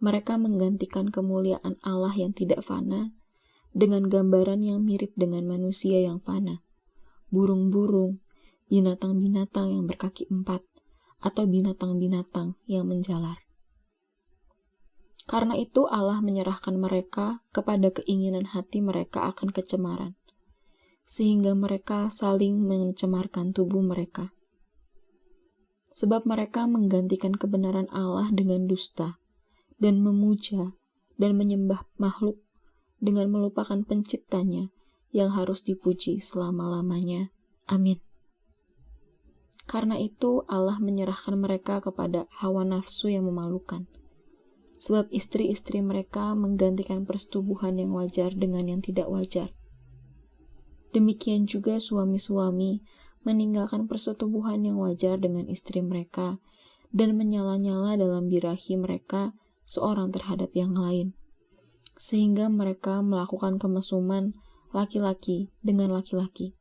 Mereka menggantikan kemuliaan Allah yang tidak fana dengan gambaran yang mirip dengan manusia yang fana, burung-burung, binatang-binatang yang berkaki 4, atau binatang-binatang yang menjalar. Karena itu Allah menyerahkan mereka kepada keinginan hati mereka akan kecemaran, sehingga mereka saling mencemarkan tubuh mereka. Sebab mereka menggantikan kebenaran Allah dengan dusta, dan memuja dan menyembah makhluk dengan melupakan penciptanya yang harus dipuji selama-lamanya. Amin. Karena itu Allah menyerahkan mereka kepada hawa nafsu yang memalukan. Sebab istri-istri mereka menggantikan persetubuhan yang wajar dengan yang tidak wajar. Demikian juga suami-suami meninggalkan persetubuhan yang wajar dengan istri mereka dan menyala-nyala dalam birahi mereka seorang terhadap yang lain. Sehingga mereka melakukan kemesuman laki-laki dengan laki-laki.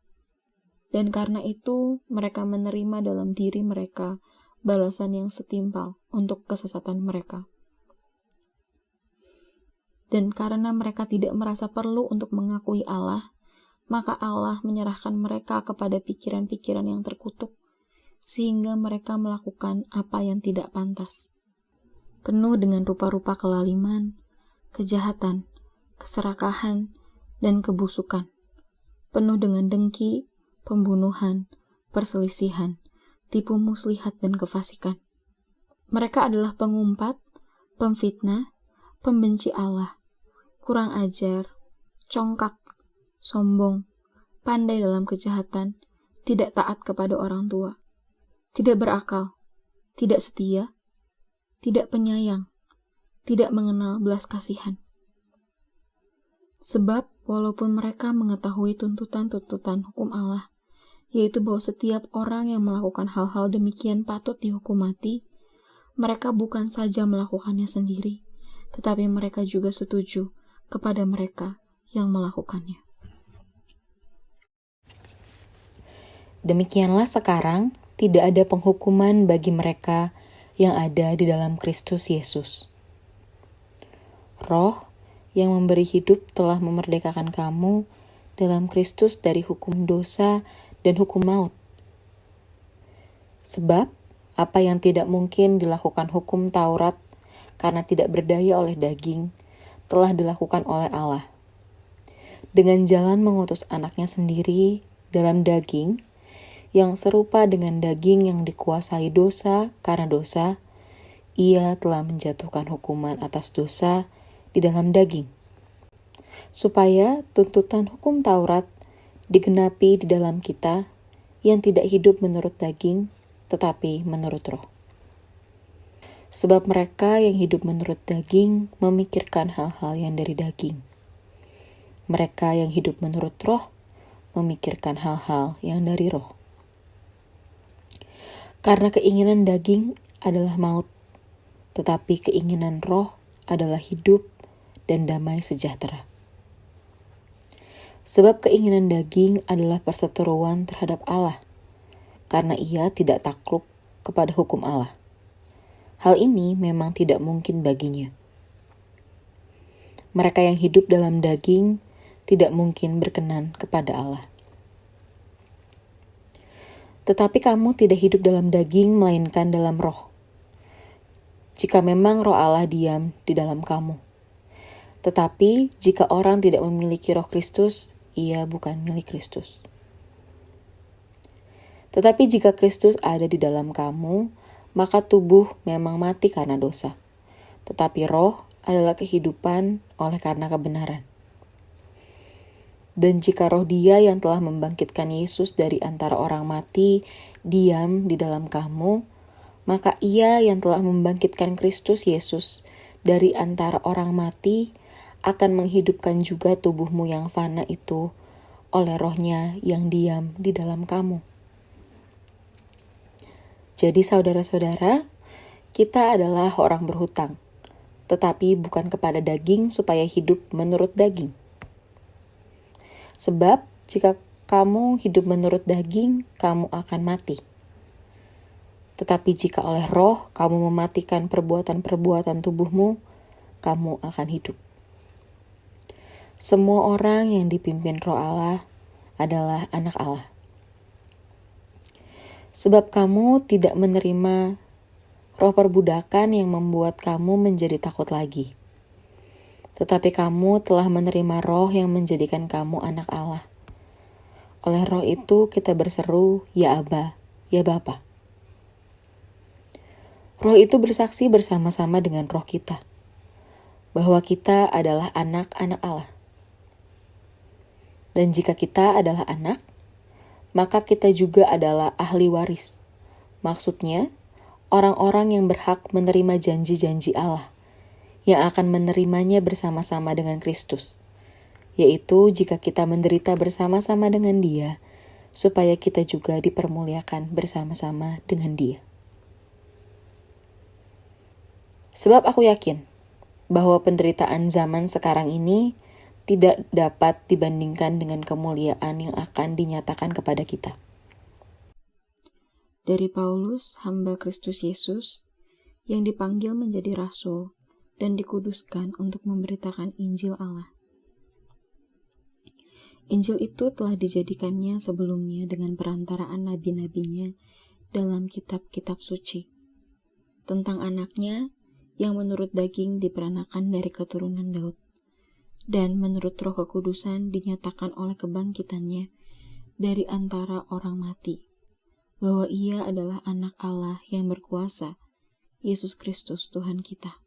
Dan karena itu, mereka menerima dalam diri mereka balasan yang setimpal untuk kesesatan mereka. Dan karena mereka tidak merasa perlu untuk mengakui Allah, maka Allah menyerahkan mereka kepada pikiran-pikiran yang terkutuk, sehingga mereka melakukan apa yang tidak pantas. Penuh dengan rupa-rupa kelaliman, kejahatan, keserakahan, dan kebusukan. Penuh dengan dengki, pembunuhan, perselisihan, tipu muslihat, dan kefasikan. Mereka adalah pengumpat, pemfitnah, pembenci Allah, kurang ajar, congkak, sombong, pandai dalam kejahatan, tidak taat kepada orang tua, tidak berakal, tidak setia, tidak penyayang, tidak mengenal belas kasihan. Sebab walaupun mereka mengetahui tuntutan-tuntutan hukum Allah, yaitu bahwa setiap orang yang melakukan hal-hal demikian patut dihukum mati, mereka bukan saja melakukannya sendiri, tetapi mereka juga setuju kepada mereka yang melakukannya. Demikianlah sekarang tidak ada penghukuman bagi mereka yang ada di dalam Kristus Yesus. Roh yang memberi hidup telah memerdekakan kamu dalam Kristus dari hukum dosa dan hukum maut. Sebab apa yang tidak mungkin dilakukan hukum Taurat karena tidak berdaya oleh daging, telah dilakukan oleh Allah. Dengan jalan mengutus anaknya sendiri dalam daging, yang serupa dengan daging yang dikuasai dosa karena dosa, ia telah menjatuhkan hukuman atas dosa di dalam daging, supaya tuntutan hukum Taurat digenapi di dalam kita yang tidak hidup menurut daging, tetapi menurut roh. Sebab mereka yang hidup menurut daging memikirkan hal-hal yang dari daging. Mereka yang hidup menurut roh memikirkan hal-hal yang dari roh. Karena keinginan daging adalah maut, tetapi keinginan roh adalah hidup dan damai sejahtera. Sebab keinginan daging adalah perseteruan terhadap Allah, karena ia tidak takluk kepada hukum Allah. Hal ini memang tidak mungkin baginya. Mereka yang hidup dalam daging tidak mungkin berkenan kepada Allah. Tetapi kamu tidak hidup dalam daging, melainkan dalam roh. Jika memang roh Allah diam di dalam kamu. Tetapi jika orang tidak memiliki roh Kristus, ia bukan milik Kristus. Tetapi jika Kristus ada di dalam kamu, maka tubuh memang mati karena dosa. Tetapi roh adalah kehidupan oleh karena kebenaran. Dan jika roh Dia yang telah membangkitkan Yesus dari antara orang mati diam di dalam kamu, maka Ia yang telah membangkitkan Kristus Yesus dari antara orang mati akan menghidupkan juga tubuhmu yang fana itu oleh rohnya yang diam di dalam kamu. Jadi saudara-saudara, kita adalah orang berhutang, tetapi bukan kepada daging supaya hidup menurut daging. Sebab jika kamu hidup menurut daging, kamu akan mati. Tetapi jika oleh roh kamu mematikan perbuatan-perbuatan tubuhmu, kamu akan hidup. Semua orang yang dipimpin roh Allah adalah anak Allah. Sebab kamu tidak menerima roh perbudakan yang membuat kamu menjadi takut lagi. Tetapi kamu telah menerima roh yang menjadikan kamu anak Allah. Oleh roh itu kita berseru, ya Aba, ya Bapa. Roh itu bersaksi bersama-sama dengan roh kita, bahwa kita adalah anak-anak Allah. Dan jika kita adalah anak, maka kita juga adalah ahli waris. Maksudnya, orang-orang yang berhak menerima janji-janji Allah, yang akan menerimanya bersama-sama dengan Kristus, yaitu jika kita menderita bersama-sama dengan Dia, supaya kita juga dipermuliakan bersama-sama dengan Dia. Sebab aku yakin bahwa penderitaan zaman sekarang ini tidak dapat dibandingkan dengan kemuliaan yang akan dinyatakan kepada kita. Dari Paulus, hamba Kristus Yesus, yang dipanggil menjadi rasul dan dikuduskan untuk memberitakan Injil Allah. Injil itu telah dijadikannya sebelumnya dengan perantaraan nabi-nabinya dalam kitab-kitab suci, tentang anaknya yang menurut daging diperanakan dari keturunan Daud, dan menurut roh kekudusan dinyatakan oleh kebangkitannya dari antara orang mati, bahwa ia adalah anak Allah yang berkuasa, Yesus Kristus Tuhan kita.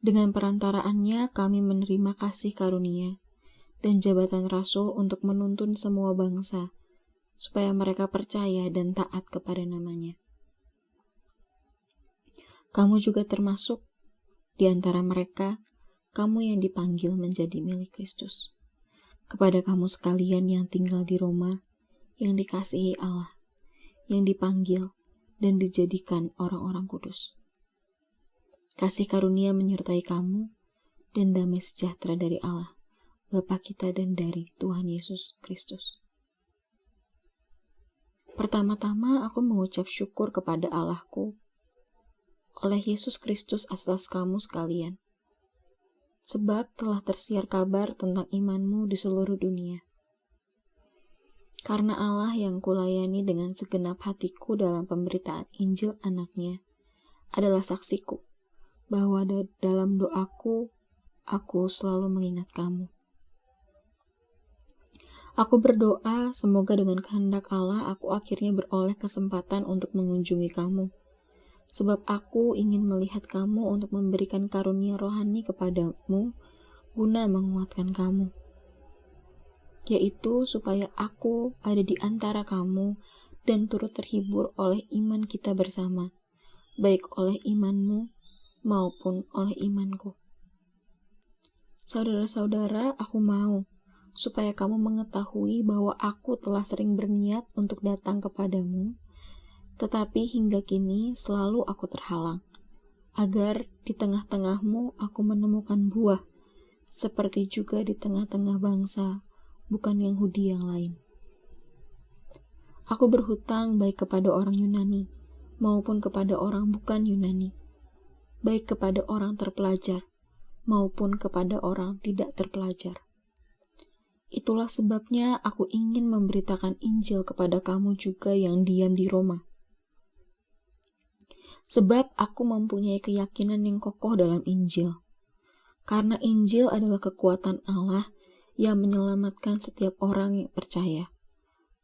Dengan perantaraannya kami menerima kasih karunia dan jabatan rasul untuk menuntun semua bangsa, supaya mereka percaya dan taat kepada namanya. Kamu juga termasuk di antara mereka, kamu yang dipanggil menjadi milik Kristus. Kepada kamu sekalian yang tinggal di Roma, yang dikasihi Allah, yang dipanggil dan dijadikan orang-orang kudus. Kasih karunia menyertai kamu, dan damai sejahtera dari Allah, Bapa kita dan dari Tuhan Yesus Kristus. Pertama-tama aku mengucap syukur kepada Allahku oleh Yesus Kristus atas kamu sekalian, sebab telah tersiar kabar tentang imanmu di seluruh dunia. Karena Allah yang kulayani dengan segenap hatiku dalam pemberitaan Injil anaknya adalah saksiku, bahwa dalam doaku, aku selalu mengingat kamu. Aku berdoa semoga dengan kehendak Allah aku akhirnya beroleh kesempatan untuk mengunjungi kamu, sebab aku ingin melihat kamu untuk memberikan karunia rohani kepadamu guna menguatkan kamu, yaitu supaya aku ada di antara kamu dan turut terhibur oleh iman kita bersama, baik oleh imanmu maupun oleh imanku. Saudara-saudara, aku mau supaya kamu mengetahui bahwa aku telah sering berniat untuk datang kepadamu, tetapi hingga kini selalu aku terhalang, agar di tengah-tengahmu aku menemukan buah, seperti juga di tengah-tengah bangsa, bukan Yahudi yang lain. Aku berhutang baik kepada orang Yunani, maupun kepada orang bukan Yunani, baik kepada orang terpelajar, maupun kepada orang tidak terpelajar. Itulah sebabnya aku ingin memberitakan Injil kepada kamu juga yang diam di Roma. Sebab aku mempunyai keyakinan yang kokoh dalam Injil. Karena Injil adalah kekuatan Allah yang menyelamatkan setiap orang yang percaya.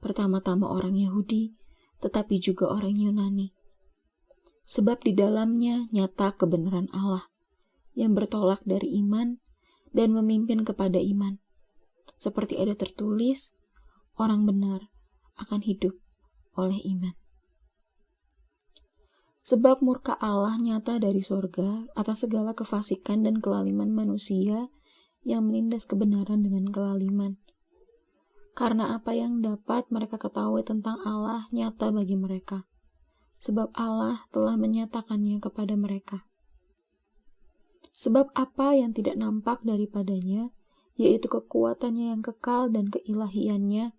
Pertama-tama orang Yahudi, tetapi juga orang Yunani. Sebab di dalamnya nyata kebenaran Allah, yang bertolak dari iman dan memimpin kepada iman. Seperti ada tertulis, orang benar akan hidup oleh iman. Sebab murka Allah nyata dari sorga atas segala kefasikan dan kelaliman manusia yang menindas kebenaran dengan kelaliman. Karena apa yang dapat mereka ketahui tentang Allah nyata bagi mereka, sebab Allah telah menyatakannya kepada mereka. Sebab apa yang tidak nampak daripadanya, yaitu kekuatannya yang kekal dan keilahiannya,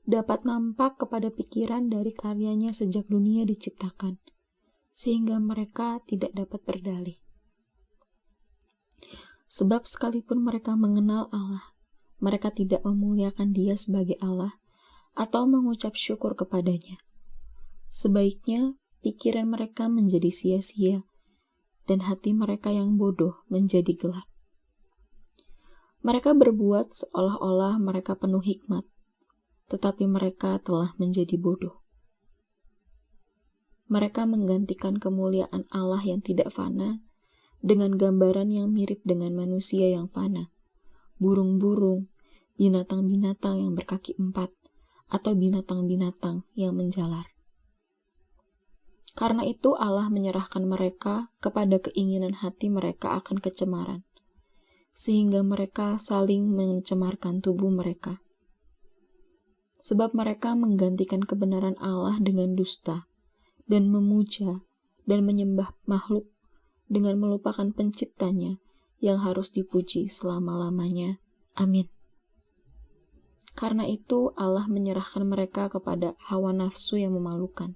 dapat nampak kepada pikiran dari karyanya sejak dunia diciptakan, sehingga mereka tidak dapat berdalih. Sebab sekalipun mereka mengenal Allah, mereka tidak memuliakan Dia sebagai Allah atau mengucap syukur kepadanya. Sebaiknya pikiran mereka menjadi sia-sia dan hati mereka yang bodoh menjadi gelap. Mereka berbuat seolah-olah mereka penuh hikmat, tetapi mereka telah menjadi bodoh. Mereka menggantikan kemuliaan Allah yang tidak fana dengan gambaran yang mirip dengan manusia yang fana, burung-burung, binatang-binatang yang berkaki 4, atau binatang-binatang yang menjalar. Karena itu Allah menyerahkan mereka kepada keinginan hati mereka akan kecemaran, sehingga mereka saling mencemarkan tubuh mereka. Sebab mereka menggantikan kebenaran Allah dengan dusta, dan memuja dan menyembah makhluk dengan melupakan penciptanya yang harus dipuji selama-lamanya. Amin. Karena itu Allah menyerahkan mereka kepada hawa nafsu yang memalukan.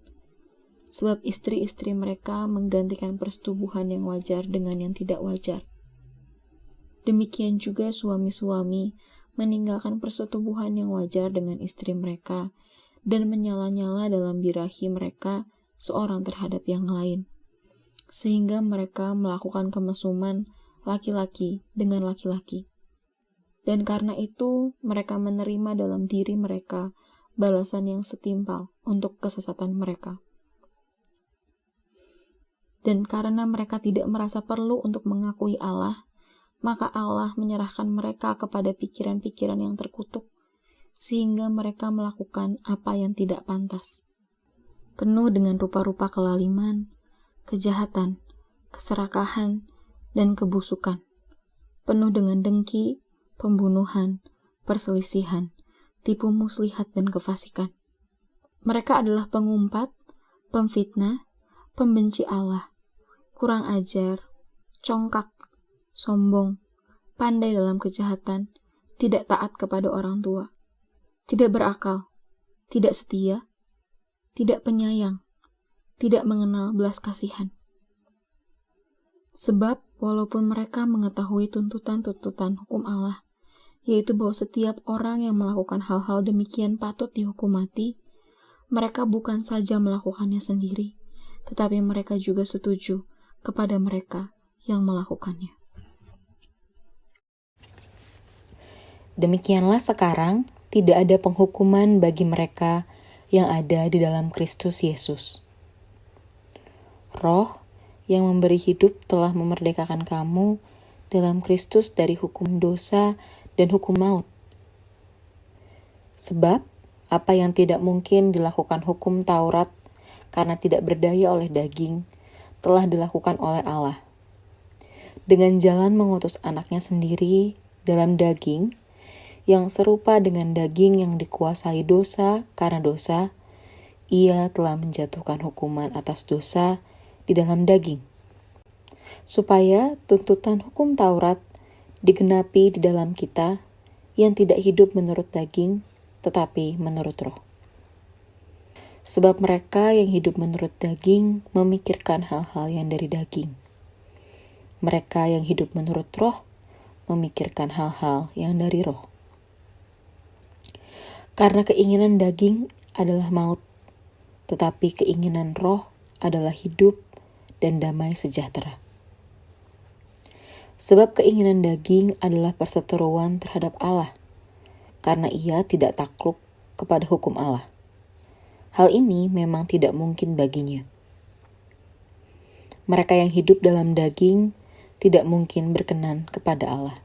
Sebab istri-istri mereka menggantikan persetubuhan yang wajar dengan yang tidak wajar. Demikian juga suami-suami meninggalkan persetubuhan yang wajar dengan istri mereka dan menyala-nyala dalam birahi mereka seorang terhadap yang lain, sehingga mereka melakukan kemesuman laki-laki dengan laki-laki. Dan karena itu mereka menerima dalam diri mereka balasan yang setimpal untuk kesesatan mereka. Dan karena mereka tidak merasa perlu untuk mengakui Allah, maka Allah menyerahkan mereka kepada pikiran-pikiran yang terkutuk, sehingga mereka melakukan apa yang tidak pantas. Penuh dengan rupa-rupa kelaliman, kejahatan, keserakahan, dan kebusukan. Penuh dengan dengki, pembunuhan, perselisihan, tipu muslihat, dan kefasikan. Mereka adalah pengumpat, pemfitnah, pembenci Allah, kurang ajar, congkak, sombong, pandai dalam kejahatan, tidak taat kepada orang tua, tidak berakal, tidak setia, tidak penyayang, tidak mengenal belas kasihan. Sebab walaupun mereka mengetahui tuntutan-tuntutan hukum Allah, yaitu bahwa setiap orang yang melakukan hal-hal demikian patut dihukum mati, mereka bukan saja melakukannya sendiri, tetapi mereka juga setuju kepada mereka yang melakukannya. Demikianlah sekarang tidak ada penghukuman bagi mereka yang ada di dalam Kristus Yesus. Roh yang memberi hidup telah memerdekakan kamu dalam Kristus dari hukum dosa dan hukum maut. Sebab apa yang tidak mungkin dilakukan hukum Taurat karena tidak berdaya oleh daging, telah dilakukan oleh Allah. Dengan jalan mengutus anaknya sendiri dalam daging, yang serupa dengan daging yang dikuasai dosa karena dosa, ia telah menjatuhkan hukuman atas dosa di dalam daging, supaya tuntutan hukum Taurat digenapi di dalam kita yang tidak hidup menurut daging, tetapi menurut roh. Sebab mereka yang hidup menurut daging memikirkan hal-hal yang dari daging. Mereka yang hidup menurut roh memikirkan hal-hal yang dari roh. Karena keinginan daging adalah maut, tetapi keinginan roh adalah hidup dan damai sejahtera. Sebab keinginan daging adalah perseteruan terhadap Allah, karena ia tidak takluk kepada hukum Allah. Hal ini memang tidak mungkin baginya. Mereka yang hidup dalam daging tidak mungkin berkenan kepada Allah.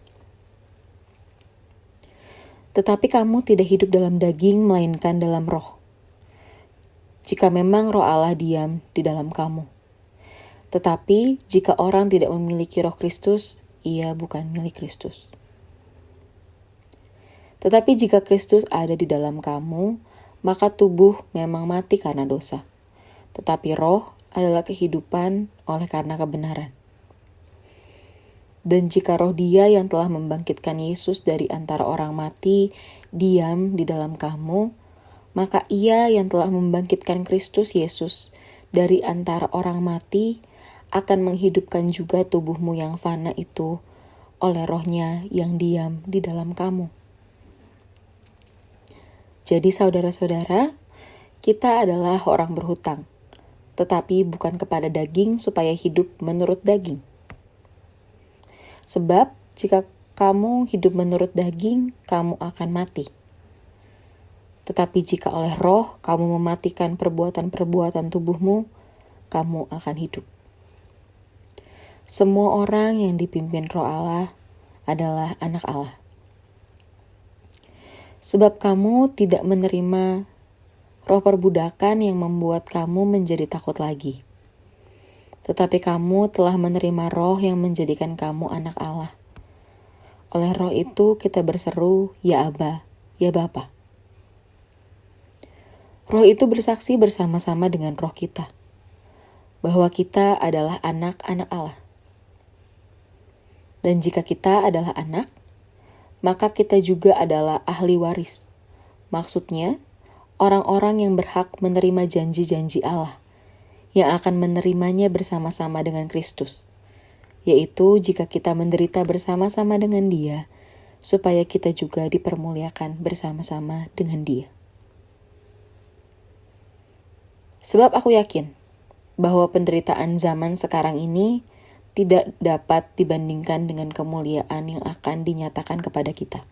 Tetapi kamu tidak hidup dalam daging, melainkan dalam roh. Jika memang roh Allah diam di dalam kamu. Tetapi jika orang tidak memiliki roh Kristus, ia bukan milik Kristus. Tetapi jika Kristus ada di dalam kamu, maka tubuh memang mati karena dosa, tetapi roh adalah kehidupan oleh karena kebenaran. Dan jika roh Dia yang telah membangkitkan Yesus dari antara orang mati diam di dalam kamu, maka Ia yang telah membangkitkan Kristus Yesus dari antara orang mati akan menghidupkan juga tubuhmu yang fana itu oleh roh-Nya yang diam di dalam kamu. Jadi saudara-saudara, kita adalah orang berhutang, tetapi bukan kepada daging supaya hidup menurut daging. Sebab jika kamu hidup menurut daging, kamu akan mati. Tetapi jika oleh roh kamu mematikan perbuatan-perbuatan tubuhmu, kamu akan hidup. Semua orang yang dipimpin roh Allah adalah anak Allah. Sebab kamu tidak menerima roh perbudakan yang membuat kamu menjadi takut lagi. Tetapi kamu telah menerima roh yang menjadikan kamu anak Allah. Oleh roh itu kita berseru, ya Aba, ya Bapa. Roh itu bersaksi bersama-sama dengan roh kita, bahwa kita adalah anak-anak Allah. Dan jika kita adalah anak, maka kita juga adalah ahli waris. Maksudnya, orang-orang yang berhak menerima janji-janji Allah, yang akan menerimanya bersama-sama dengan Kristus, yaitu jika kita menderita bersama-sama dengan Dia, supaya kita juga dipermuliakan bersama-sama dengan Dia. Sebab aku yakin bahwa penderitaan zaman sekarang ini tidak dapat dibandingkan dengan kemuliaan yang akan dinyatakan kepada kita.